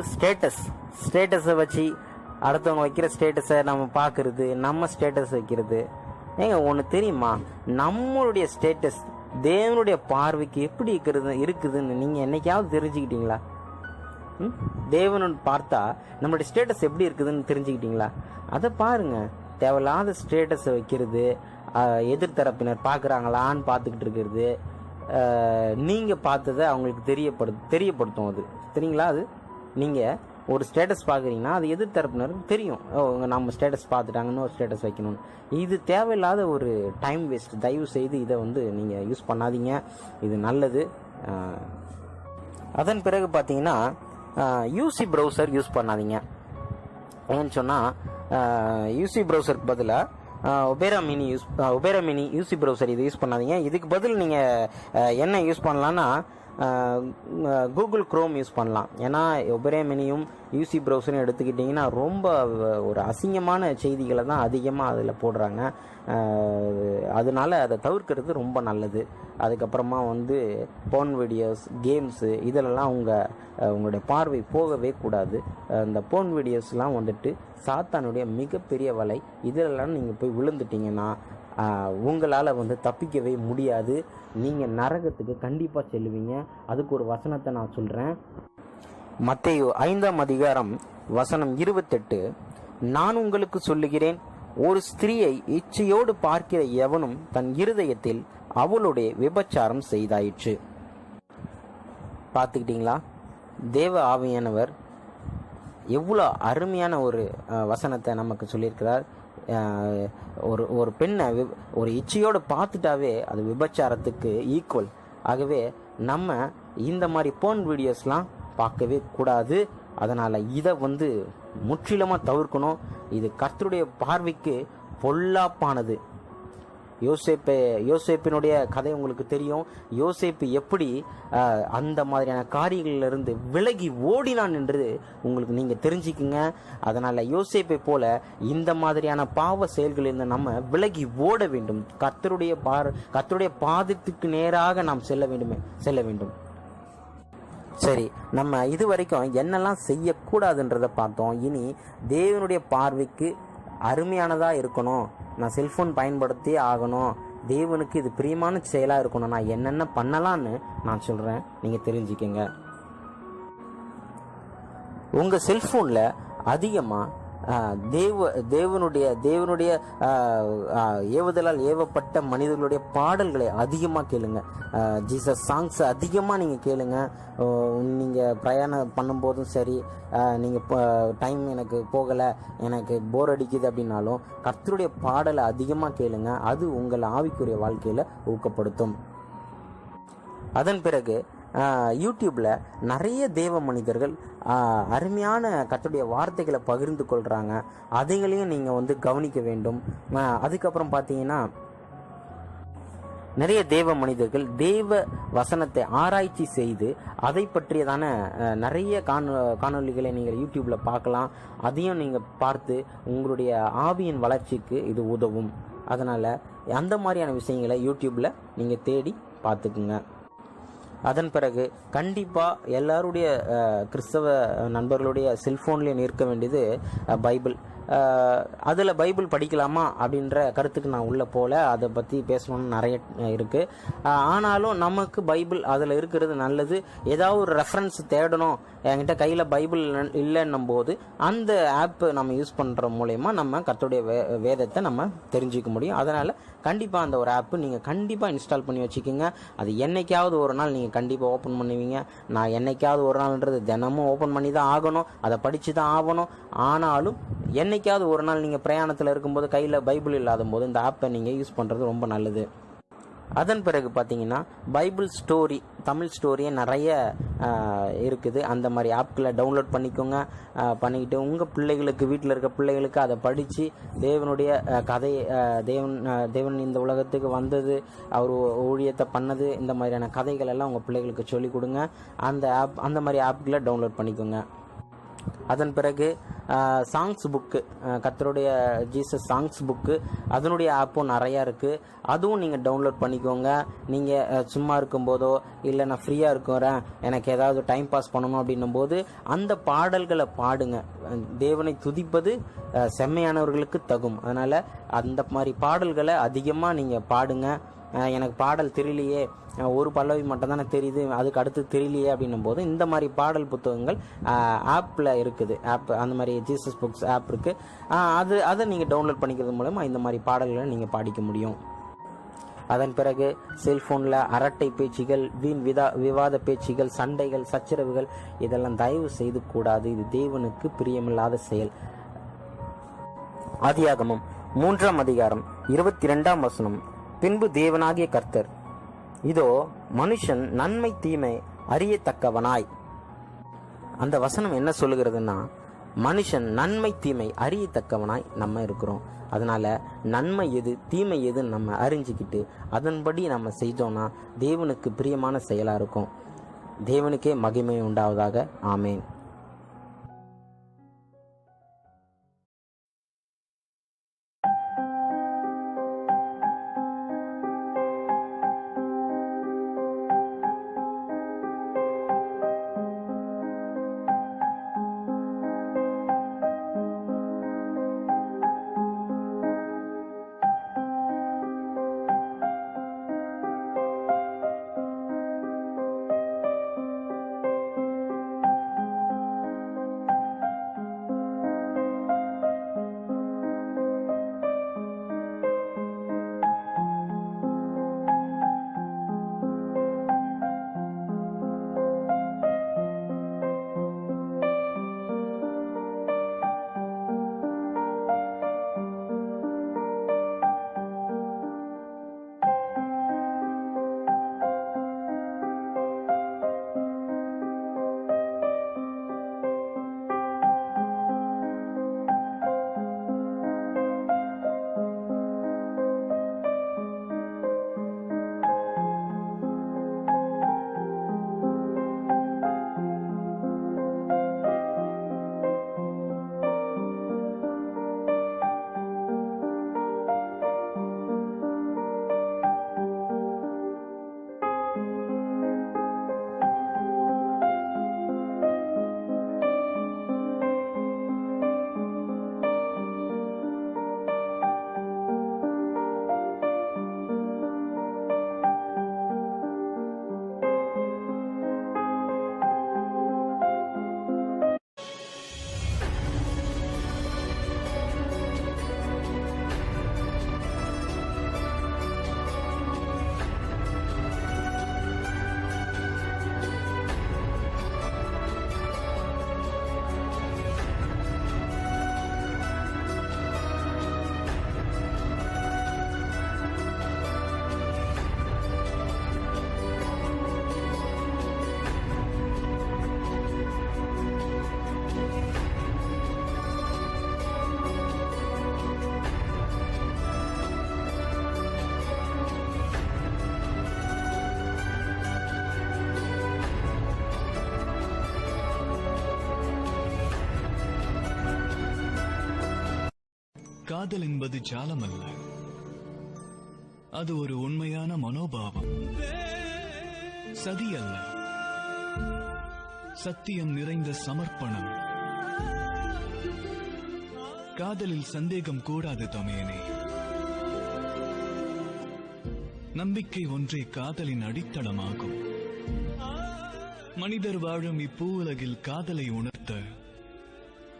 ஸ்டேட்டஸை வச்சு அடுத்தவங்க வைக்கிற ஸ்டேட்டஸை நம்ம பார்க்கறது, நம்ம ஸ்டேட்டஸ் வைக்கிறது. ஏங்க ஒன்று தெரியுமா, நம்மளுடைய ஸ்டேட்டஸ் தேவனுடைய பார்வைக்கு எப்படி இருக்குதுன்னு நீங்கள் என்னைக்காவது தெரிஞ்சுக்கிட்டீங்களா? தேவனு பார்த்தா நம்மளுடைய ஸ்டேட்டஸ் எப்படி இருக்குதுன்னு தெரிஞ்சுக்கிட்டீங்களா? அதை பாருங்க. தேவையில்லாத ஸ்டேட்டஸை வைக்கிறது, எதிர்த்தரப்பினர் பார்க்குறாங்களான்னு பார்த்துக்கிட்டு இருக்கிறது, நீங்கள் பார்த்ததை அவங்களுக்கு தெரியப்படுத்தும். அது தெரியுங்களா? அது நீங்கள் ஒரு ஸ்டேட்டஸ் பார்க்குறீங்கன்னா அது எதிர்த்தரப்பினருக்கு தெரியும், நம்ம ஸ்டேட்டஸ் பார்த்துட்டாங்கன்னு ஒரு ஸ்டேட்டஸ் வைக்கணும்னு. இது தேவையில்லாத ஒரு டைம் வேஸ்ட். தயவு செய்து இதை நீங்கள் யூஸ் பண்ணாதீங்க, இது நல்லது. அதன் பிறகு பார்த்தீங்கன்னா யூசி ப்ரௌசர் யூஸ் பண்ணாதீங்க. ஏன்னு சொன்னால் யூசி ப்ரௌசருக்கு பதிலாக ஒபேரா மினி யூசி ப்ரௌசர் இது யூஸ் பண்ணாதீங்க. இதுக்கு பதில் நீங்கள் என்ன யூஸ் பண்ணலான்னா கூகுள் குரோம் யூஸ் பண்ணலாம். ஏன்னா ஒபேரா மினியும் யூசி ப்ரௌசரும் எடுத்துக்கிட்டிங்கன்னா ரொம்ப ஒரு அசிங்கமான செய்திகளை தான் அதிகமாக அதில் போடுறாங்க. அதனால அதை தவிர்க்கிறது ரொம்ப நல்லது. அதுக்கப்புறமா போர்ன் வீடியோஸ், கேம்ஸு இதிலெல்லாம் உங்களுடைய பார்வை போகவே கூடாது. இந்த போர்ன் வீடியோஸ்லாம் சாத்தானுடைய மிகப்பெரிய வலை. இதிலெல்லாம் நீங்கள் போய் விழுந்துட்டீங்கன்னா உங்களால் தப்பிக்கவே முடியாது. நீங்கள் நரகத்துக்கு கண்டிப்பாக செல்லுவீங்க. அதுக்கு ஒரு வசனத்தை நான் சொல்கிறேன். மத்தேயு 5ஆம் அதிகாரம் வசனம் 28, நான் உங்களுக்கு சொல்லுகிறேன், ஒரு ஸ்திரீயை இச்சையோடு பார்க்கிற எவனும் தன் இருதயத்தில் அவளுடைய விபச்சாரம் செய்தாயிற்று. பார்த்துக்கிட்டீங்களா? தேவ ஆவியானவர் எவ்வளோ அருமையான ஒரு வசனத்தை நமக்கு சொல்லியிருக்கிறார். ஒரு பெண்ணை ஒரு இச்சையோடு பார்த்துட்டாவே அது விபச்சாரத்துக்கு ஈக்குவல். ஆகவே நம்ம இந்த மாதிரி போன் வீடியோஸ்லாம் பார்க்கவே கூடாது. அதனால் இதை முற்றிலுமாக தவிர்க்கணும். இது கர்த்தருடைய பார்வைக்கு பொல்லாப்பானது. யோசேப்பினுடைய கதை உங்களுக்கு தெரியும். யோசேப்பு எப்படி அந்த மாதிரியான காரியங்களிலிருந்து விலகி ஓடினான் என்று உங்களுக்கு நீங்கள் தெரிஞ்சுக்குங்க. அதனால் யோசேப்பை போல இந்த மாதிரியான பாவ செயல்களிலிருந்து நம்ம விலகி ஓட வேண்டும். கர்த்தருடைய பாதத்துக்கு நேராக நாம் செல்ல வேண்டும். சரி, நம்ம இதுவரைக்கும் என்னெல்லாம் செய்யக்கூடாதுன்றதை பார்த்தோம். இனி தேவனுடைய பார்வைக்கு அருமையானதாக இருக்கணும், நான் செல்ஃபோன் பயன்படுத்தி ஆகணும், தேவனுக்கு இது பிரியமான செயலாக இருக்கணும், நான் என்னென்ன பண்ணலான்னு நான் சொல்கிறேன், நீங்கள் தெரிஞ்சுக்கங்க. உங்கள் செல்ஃபோனில் அதிகமாக தேவனுடைய ஏவுதலால் ஏவப்பட்ட மனிதர்களுடைய பாடல்களை அதிகமாக கேளுங்க. ஜீசஸ் சாங்ஸ் அதிகமாக நீங்கள் கேளுங்க. நீங்கள் பிரயாணம் பண்ணும்போதும் சரி, நீங்கள் டைம் எனக்கு போகலை, எனக்கு போர் அடிக்குது அப்படின்னாலும் கர்த்தருடைய பாடலை அதிகமாக கேளுங்க. அது உங்கள் ஆவிக்குரிய வாழ்க்கையில் ஊக்கப்படுத்தும். அதன் பிறகு யூடியூப்பில் நிறைய தேவ மனிதர்கள் அருமையான கர்த்தருடைய வார்த்தைகளை பகிர்ந்து கொள்கிறாங்க. அதைகளையும் நீங்கள் கவனிக்க வேண்டும். அதுக்கப்புறம் பார்த்தீங்கன்னா நிறைய தேவ மனிதர்கள் தேவ வசனத்தை ஆராய்ச்சி செய்து அதை பற்றியதான நிறைய காணொளிகளை நீங்கள் யூடியூப்பில் பார்க்கலாம். அதையும் நீங்கள் பார்த்து உங்களுடைய ஆவியின் வளர்ச்சிக்கு இது உதவும். அதனால் அந்த மாதிரியான விஷயங்களை யூடியூப்பில் நீங்கள் தேடி பார்த்துக்குங்க. அதன் பிறகு கண்டிப்பாக எல்லாருடைய கிறிஸ்தவ நண்பர்களுடைய செல்ஃபோன்லேயும் இருக்க வேண்டியது பைபிள். அதில் பைபிள் படிக்கலாமா அப்படின்ற கருத்துக்கு நான் உள்ளே போல, அதை பற்றி பேசணும்னு நிறைய இருக்குது. ஆனாலும் நமக்கு பைபிள் அதில் இருக்கிறது நல்லது. ஏதாவது ஒரு ரெஃபரன்ஸ் தேடணும், என்கிட்ட கையில் பைபிள் இல்லைன்னும் போது அந்த ஆப்பு நம்ம யூஸ் பண்ணுற மூலயமா நம்ம கர்த்தருடைய வேதத்தை நம்ம தெரிஞ்சிக்க முடியும். அதனால் கண்டிப்பாக அந்த ஒரு ஆப்பு நீங்கள் கண்டிப்பாக இன்ஸ்டால் பண்ணி வச்சுக்கோங்க. அது என்னைக்காவது ஒரு நாள் நீங்கள் கண்டிப்பாக ஓப்பன் பண்ணுவீங்க. நான் என்னைக்காவது ஒரு நாள்ன்றது தினமும் ஓப்பன் பண்ணி தான் ஆகணும், அதை படித்து தான் ஆகணும். ஆனாலும் என்னைக்காவது ஒரு நாள் நீங்கள் பிரயாணத்தில் இருக்கும்போது கையில் பைபிள் இல்லாத போது இந்த ஆப்பை நீங்கள் யூஸ் பண்ணுறது ரொம்ப நல்லது. அதன் பிறகு பார்த்தீங்கன்னா பைபிள் ஸ்டோரி, தமிழ் ஸ்டோரியே நிறைய இருக்குது. அந்த மாதிரி ஆப்களை டவுன்லோட் பண்ணிக்கோங்க. பண்ணிக்கிட்டு உங்கள் பிள்ளைகளுக்கு, வீட்டில் இருக்க பிள்ளைகளுக்கு அதை படித்து தேவனுடைய கதை, தேவன் இந்த உலகத்துக்கு வந்தது, அவர் ஊழியத்தை பண்ணது, இந்த மாதிரியான கதைகள் எல்லாம் உங்கள் பிள்ளைகளுக்கு சொல்லிக் கொடுங்க. அந்த மாதிரி ஆப்களை டவுன்லோட் பண்ணிக்கோங்க. அதன் பிறகு சாங்ஸ் புக்கு, கர்த்தருடைய ஜீசஸ் சாங்ஸ் புக்கு, அதனுடைய ஆப்பும் நிறையா இருக்குது. அதுவும் நீங்கள் டவுன்லோட் பண்ணிக்கோங்க. நீங்கள் சும்மா இருக்கும்போதோ இல்லை நான் ஃப்ரீயாக இருக்கிறேன் எனக்கு ஏதாவது டைம் பாஸ் பண்ணணும் அப்படின்னும் போது அந்த பாடல்களை பாடுங்க. தேவனை துதிப்பது செம்மையானவர்களுக்கு தகும். அதனால் அந்த மாதிரி பாடல்களை அதிகமாக நீங்கள் பாடுங்க. எனக்கு பாடல் தெரியலையே, ஒரு பல்லவி மட்டும் தானே தெரியுது, அதுக்கு அடுத்து தெரியலையே அப்படின்னும் போது இந்த மாதிரி பாடல் புத்தகங்கள் ஆப்பில் இருக்குது. அந்த மாதிரி ஜீசஸ் புக்ஸ் ஆப் இருக்குது. அதை நீங்கள் டவுன்லோட் பண்ணிக்கிறது மூலமா இந்த மாதிரி பாடல்களை நீங்கள் பாடிக்க முடியும். அதன் பிறகு செல்ஃபோனில் அரட்டை பேச்சுகள், வீண் விவாத பேச்சுகள், சண்டைகள், சச்சரவுகள் இதெல்லாம் தயவு செய்து கூடாது. இது தேவனுக்கு பிரியமில்லாத செயல். ஆதியாகமம் 3ஆம் அதிகாரம் 22ஆம் வசனம். பின்பு தேவனாகிய கர்த்தர், இதோ மனுஷன் நன்மை தீமை அறியத்தக்கவனாய். அந்த வசனம் என்ன சொல்லுகிறதுன்னா, மனுஷன் நன்மை தீமை அறியத்தக்கவனாய் நம்ம இருக்கிறோம். அதனால நன்மை எது தீமை எதுன்னு நம்ம அறிஞ்சிக்கிட்டு அதன்படி நம்ம செஞ்சோம்னா தேவனுக்கு பிரியமான செயலாக இருக்கும். தேவனுக்கே மகிமை உண்டாவதாக. ஆமேன். காதல் என்பது ஜாலம் அல்ல, அது ஒரு உண்மையான மனோபாவம். சதி அல்ல, சத்தியம் நிறைந்த சமர்ப்பணம். காதலில் சந்தேகம் கூடாது தமையனே. நம்பிக்கை ஒன்றே காதலின் அடித்தளமாகும். மனிதர் வாழும் இப்பூ உலகில் காதலை உணர்த்த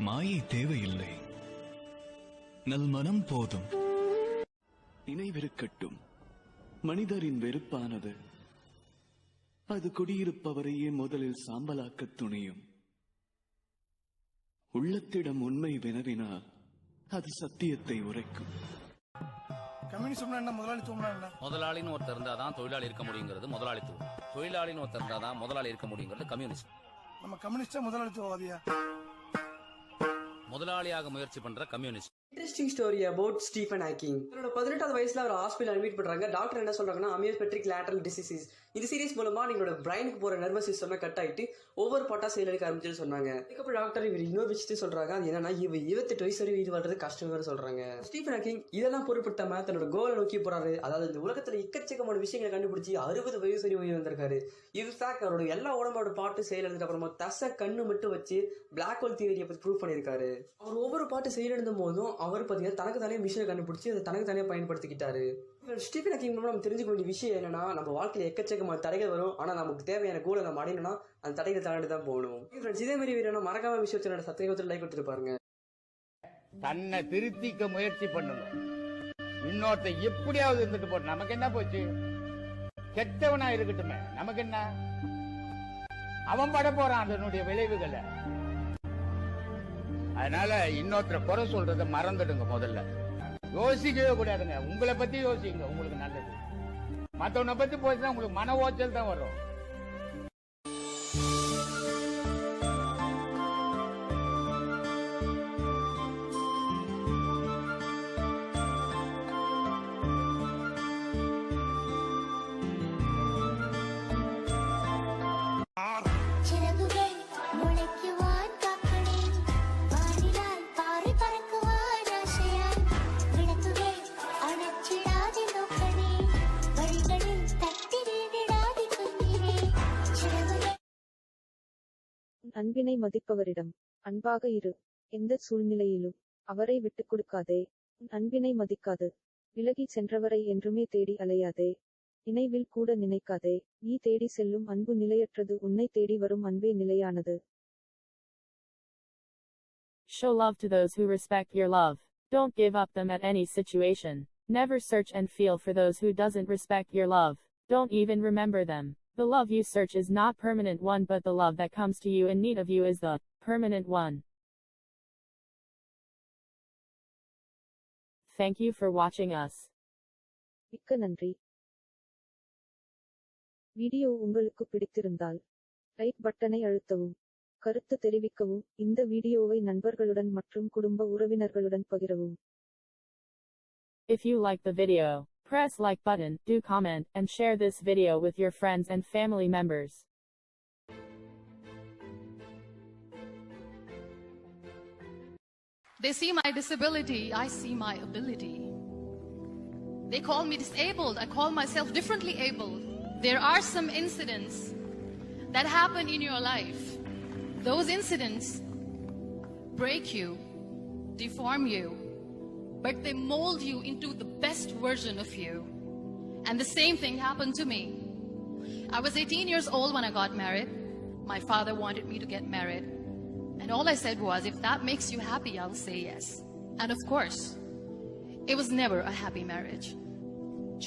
மாயை தேவையில்லை, நல்மனம் போதும். நினைவிருக்கட்டும், மனிதரின் வெறுப்பானது அது குடியிருப்பவரையே முதலில் சாம்பலாக்க துணியும். உள்ளத்திடம் உண்மை வினவினால் அது சத்தியத்தை உரைக்கும். கம்யூனிசம்னா என்ன, முதலாளித்துவம்னா என்ன? முதலாளின்னு ஒருத்தர் இருந்தாதான் தொழிலாளி இருக்க முடியுங்கிறது முதலாளித்துவம். தொழிலாளின்னு ஒருத்தர் இருந்தாதான் முதலாளி இருக்க முடியுங்கிறது கம்யூனிசம். நம்ம கம்யூனிஸ்டா முதலாளித்துவவாதியா? முதலாளியாக முயற்சி பண்ற communist. Interesting story about Stephen Hawking. தன்னோட 18வது வயசுல அவர் ஹாஸ்பிட்டல் அட்மிட் பண்றாங்க. டாக்டர் என்ன சொல்றாங்கன்னா அமியோபெட்ரிக் லேட்டரல் டிசீஸ். இந்த சீரிஸ் மூலமா நீங்களோட பிரைனுக்கு போற நர்வஸ் சிஸ்டம் கட் ஆயிட்டு ஒவ்வொரு பாட்டா செயலடிக்க ஆரம்பிச்சுன்னு சொன்னாங்க. அதுக்கப்புறம் டாக்டர் இவர் இன்னொரு விஷயத்தையும் சொல்றாங்க. அது என்னன்னா 27 வயசு வரை உயிர் வாழ்றது கஷ்டம் சொல்றாங்க. ஸ்டீஃபன் ஹாக்கிங் இதெல்லாம் பொருட்படுத்தாம தன்னோட கோலை நோக்கி போறாரு. அதாவது இந்த உலகத்துல எக்கச்சக்கமான விஷயங்களை கண்டுபிடிச்சி 60 வயசு வரை உயிர் வந்திருக்காரு. இன்ஃபேக்ட் அவரோட எல்லா உடம்போட பாட்டு செயலதுக்கு அப்புறமா தசை கண்ணு மட்டும் வச்சு பிளாக் ஹோல் தியரியை பத்தி ப்ரூவ் பண்ணியிருக்காரு. அவர் ஒவ்வொரு பாட்டு செயலெழுந்தும் போதும் அவர் பார்த்தீங்கன்னா தனக்கு தானே மிஷினை கண்டுபிடிச்சி அதை தனக்கு தானே பயன்படுத்திக்கிட்டாரு. ஸ்டீஃபன் ஹாக்கிங் மூலம் நம்ம தெரிஞ்சுக்க வேண்டிய விஷயம் என்னன்னா, நம்ம வாழ்க்கையில எக்கச்சக்கமான தடைகள் வரும். ஆனா நமக்கு தேவையான கோலை நம்ம அடையணும்னா அந்த தடைகளை தாண்டி தான் போகணும். இதே மாதிரி வீரனா மறக்காம விஷயத்தோட சத்தியத்தில் லைக் கொடுத்துட்டு பாருங்க. தன்னை திருத்திக்க முயற்சி பண்ணணும். இன்னொருத்த எப்படியாவது இருந்துட்டு போட்டு நமக்கு என்ன போச்சு? கெட்டவனா இருக்கட்டுமே, நமக்கு என்ன? அவன் பட போறான் அதனுடைய விளைவுகளை. அதனால இன்னொருத்தர குறை சொல்றதை மறந்துடுங்க. முதல்ல யோசிக்கவே கூடாதுங்க. உங்களை பத்தி யோசிங்க, உங்களுக்கு நல்லது. மற்றவனை பத்தி போச்சுன்னா உங்களுக்கு மன ஓச்சல் தான் வரும். அன்பினை மதிப்பவரிடம் அன்பாக இரு. எந்த சூழ்நிலையிலும் அவரை விட்டுக் கொடுக்காதே. அன்பினை மதிக்காது விலகி சென்றவரை என்றுமே தேடி அலையாதே. நினைவில் கூட நினைக்காதே. நீ தேடி செல்லும் அன்பு நிலையற்றது. உன்னை தேடி வரும் அன்பே நிலையானது. Show love to those who respect your love. Don't give up them at any situation. Never search and feel for those who doesn't respect your love. Don't even remember them. The love you search is not permanent one, but the love that comes to you in need of you is the permanent one. Thank you for watching us. மிக்க நன்றி. Video உங்களுக்கு பிடித்திருந்தால் like பட்டனை அழுத்தவும். கருத்து தெரிவிக்கவும். இந்த வீடியோவை நண்பர்களுடன் மற்றும் குடும்ப உறவினர்களுடன் பகிரவும். If you like the video, press like button, do comment, and share this video with your friends and family members. They see my disability, I see my ability. They call me disabled, I call myself differently abled. There are some incidents that happen in your life. Those incidents break you, deform you, but they mold you into the best version of you. And the same thing happened to me. I was 18 years old when I got married. My father wanted me to get married. And all I said was, if that makes you happy, I'll say yes. And of course, it was never a happy marriage.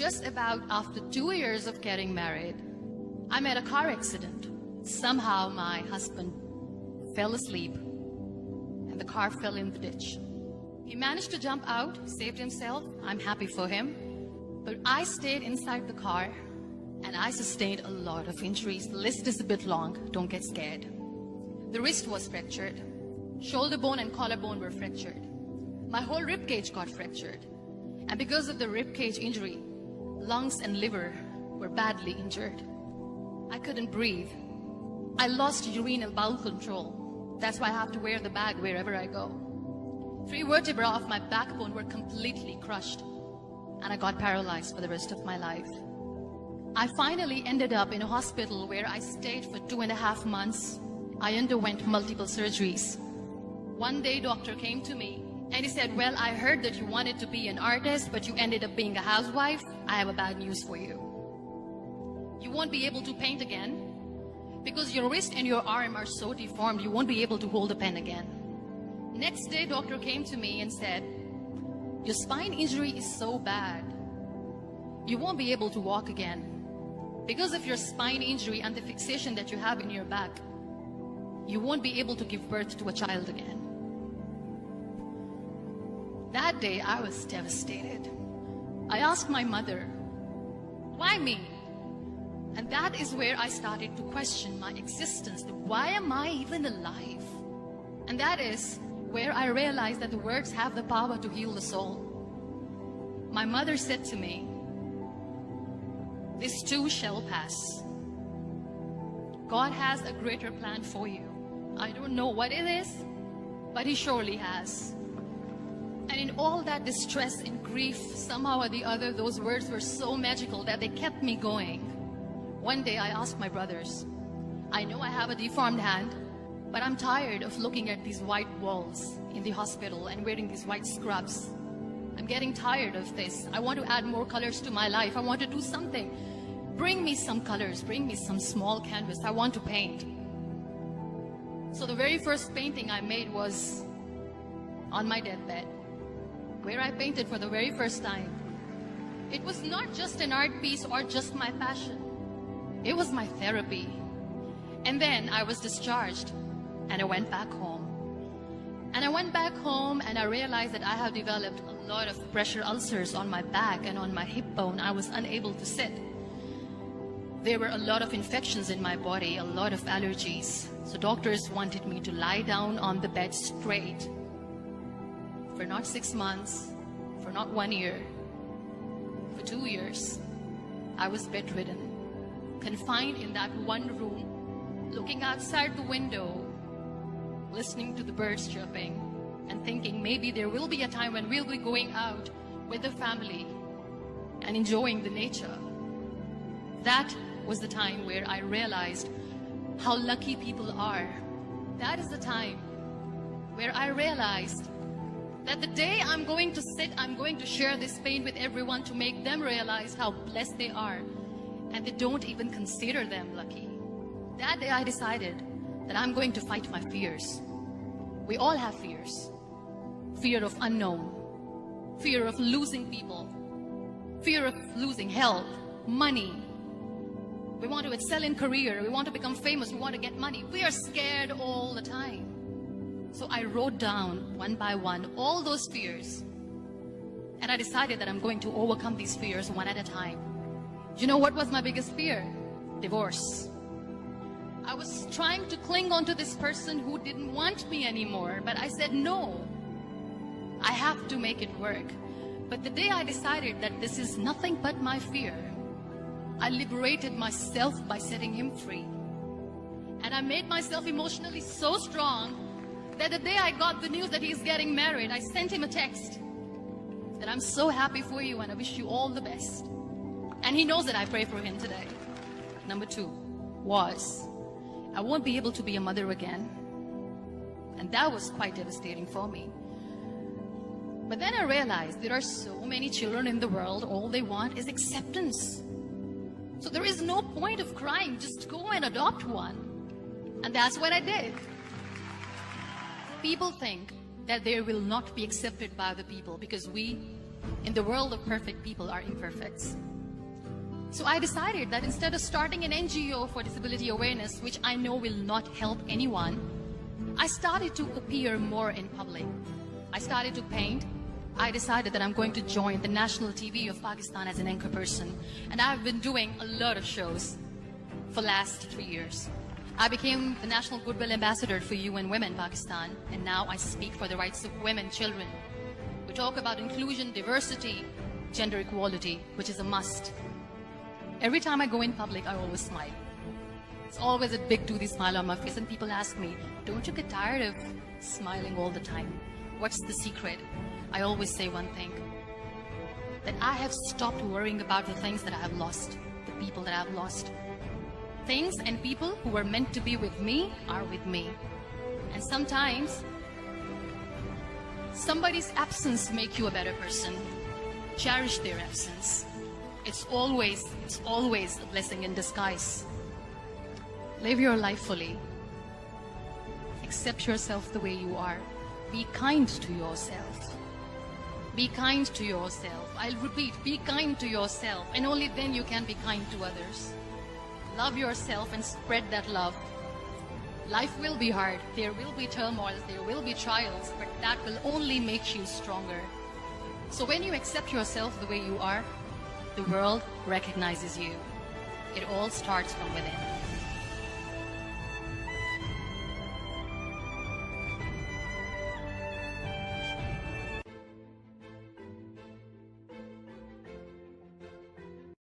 Just about after 2 years of getting married, I met a car accident. Somehow my husband fell asleep and the car fell in the ditch. He managed to jump out, saved himself. I'm happy for him. But I stayed inside the car and I sustained a lot of injuries. The list is a bit long, don't get scared. The wrist was fractured. Shoulder bone and collarbone were fractured. My whole rib cage got fractured. And because of the rib cage injury, lungs and liver were badly injured. I couldn't breathe. I lost urinary bowel control. That's why I have to wear the bag wherever I go. 3 vertebrae of my backbone were completely crushed. And I got paralyzed for the rest of my life. I finally ended up in a hospital where I stayed for 2.5 months. I underwent multiple surgeries. One day, doctor came to me and he said, well, I heard that you wanted to be an artist, but you ended up being a housewife. I have a bad news for you. You won't be able to paint again because your wrist and your arm are so deformed, you won't be able to hold a pen again. Next day, doctor came to me and said, your spine injury is so bad, you won't be able to walk again. Because of your spine injury and the fixation that you have in your back, you won't be able to give birth to a child again. That day, I was devastated. I asked my mother, why me? And that is where I started to question my existence. Why am I even alive? And that is where I realized that the words have the power to heal the soul. My mother said to me, "This too shall pass. God has a greater plan for you. I don't know what it is, but He surely has." And in all that distress and grief, somehow or the other, those words were so magical that they kept me going. One day I asked my brothers, "I know I have a deformed hand, but I'm tired of looking at these white walls in the hospital and wearing these white scrubs. I'm getting tired of this. I want to add more colors to my life. I want to do something. Bring me some colors. Bring me some small canvas. I want to paint." So the very first painting I made was on my deathbed, where I painted for the very first time. It was not just an art piece or just my passion. It was my therapy. And then I was discharged and I went back home. And I went back home and I realized that I have developed a lot of pressure ulcers on my back and on my hip bone. I was unable to sit. There were a lot of infections in my body, a lot of allergies. So doctors wanted me to lie down on the bed straight for not 6 months, for not 1 year, for 2 years. I was bedridden, confined in that one room, looking outside the window, listening to the birds chirping, and thinking maybe there will be a time when we'll be going out with the family and enjoying the nature. That was the time where I realized how lucky people are. That is the time where I realized that the day I'm going to sit, I'm going to share this pain with everyone to make them realize how blessed they are, and they don't even consider them lucky. That day I decided that I'm going to fight my fears. We all have fears. Fear of unknown, fear of losing people, fear of losing health, money. We want to excel in career, we want to become famous, we want to get money. We are scared all the time. So I wrote down one by one all those fears, and I decided that I'm going to overcome these fears one at a time. You know what was my biggest fear? Divorce. I was trying to cling on to this person who didn't want me anymore, but I said no. I have to make it work. But the day I decided that this is nothing but my fear, I liberated myself by setting him free. And I made myself emotionally so strong that the day I got the news that he's getting married, I sent him a text that I'm so happy for you and I wish you all the best. And he knows that I pray for him today. Number 2 was, I won't be able to be a mother again. And that was quite devastating for me. But then I realized there are so many children in the world, all they want is acceptance. So there is no point of crying, just go and adopt one. And that's what I did. People think that they will not be accepted by the people because we, in the world of perfect people, are imperfects. So I decided that instead of starting an NGO for disability awareness, which I know will not help anyone, I started to appear more in public. I started to paint. I decided that I'm going to join the national TV of Pakistan as an anchor person. And I've been doing a lot of shows for the last 3 years. I became the National Goodwill Ambassador for UN Women Pakistan, and now I speak for the rights of women, children. We talk about inclusion, diversity, gender equality, which is a must. Every time I go in public, I always smile. It's always a big toothy smile on my face, and people ask me, don't you get tired of smiling all the time? What's the secret? I always say one thing, that I have stopped worrying about the things that I have lost, the people that I have lost. Things and people who were meant to be with me are with me. And sometimes, somebody's absence makes you a better person. Cherish their absence. It's always a blessing in disguise. Live your life fully. Accept yourself the way you are. Be kind to yourself. Be kind to yourself. I'll repeat, be kind to yourself, and only then you can be kind to others. Love yourself and spread that love. Life will be hard. There will be turmoils, there will be trials, but that will only make you stronger. So when you accept yourself the way you are, the world recognizes you. It all starts from within.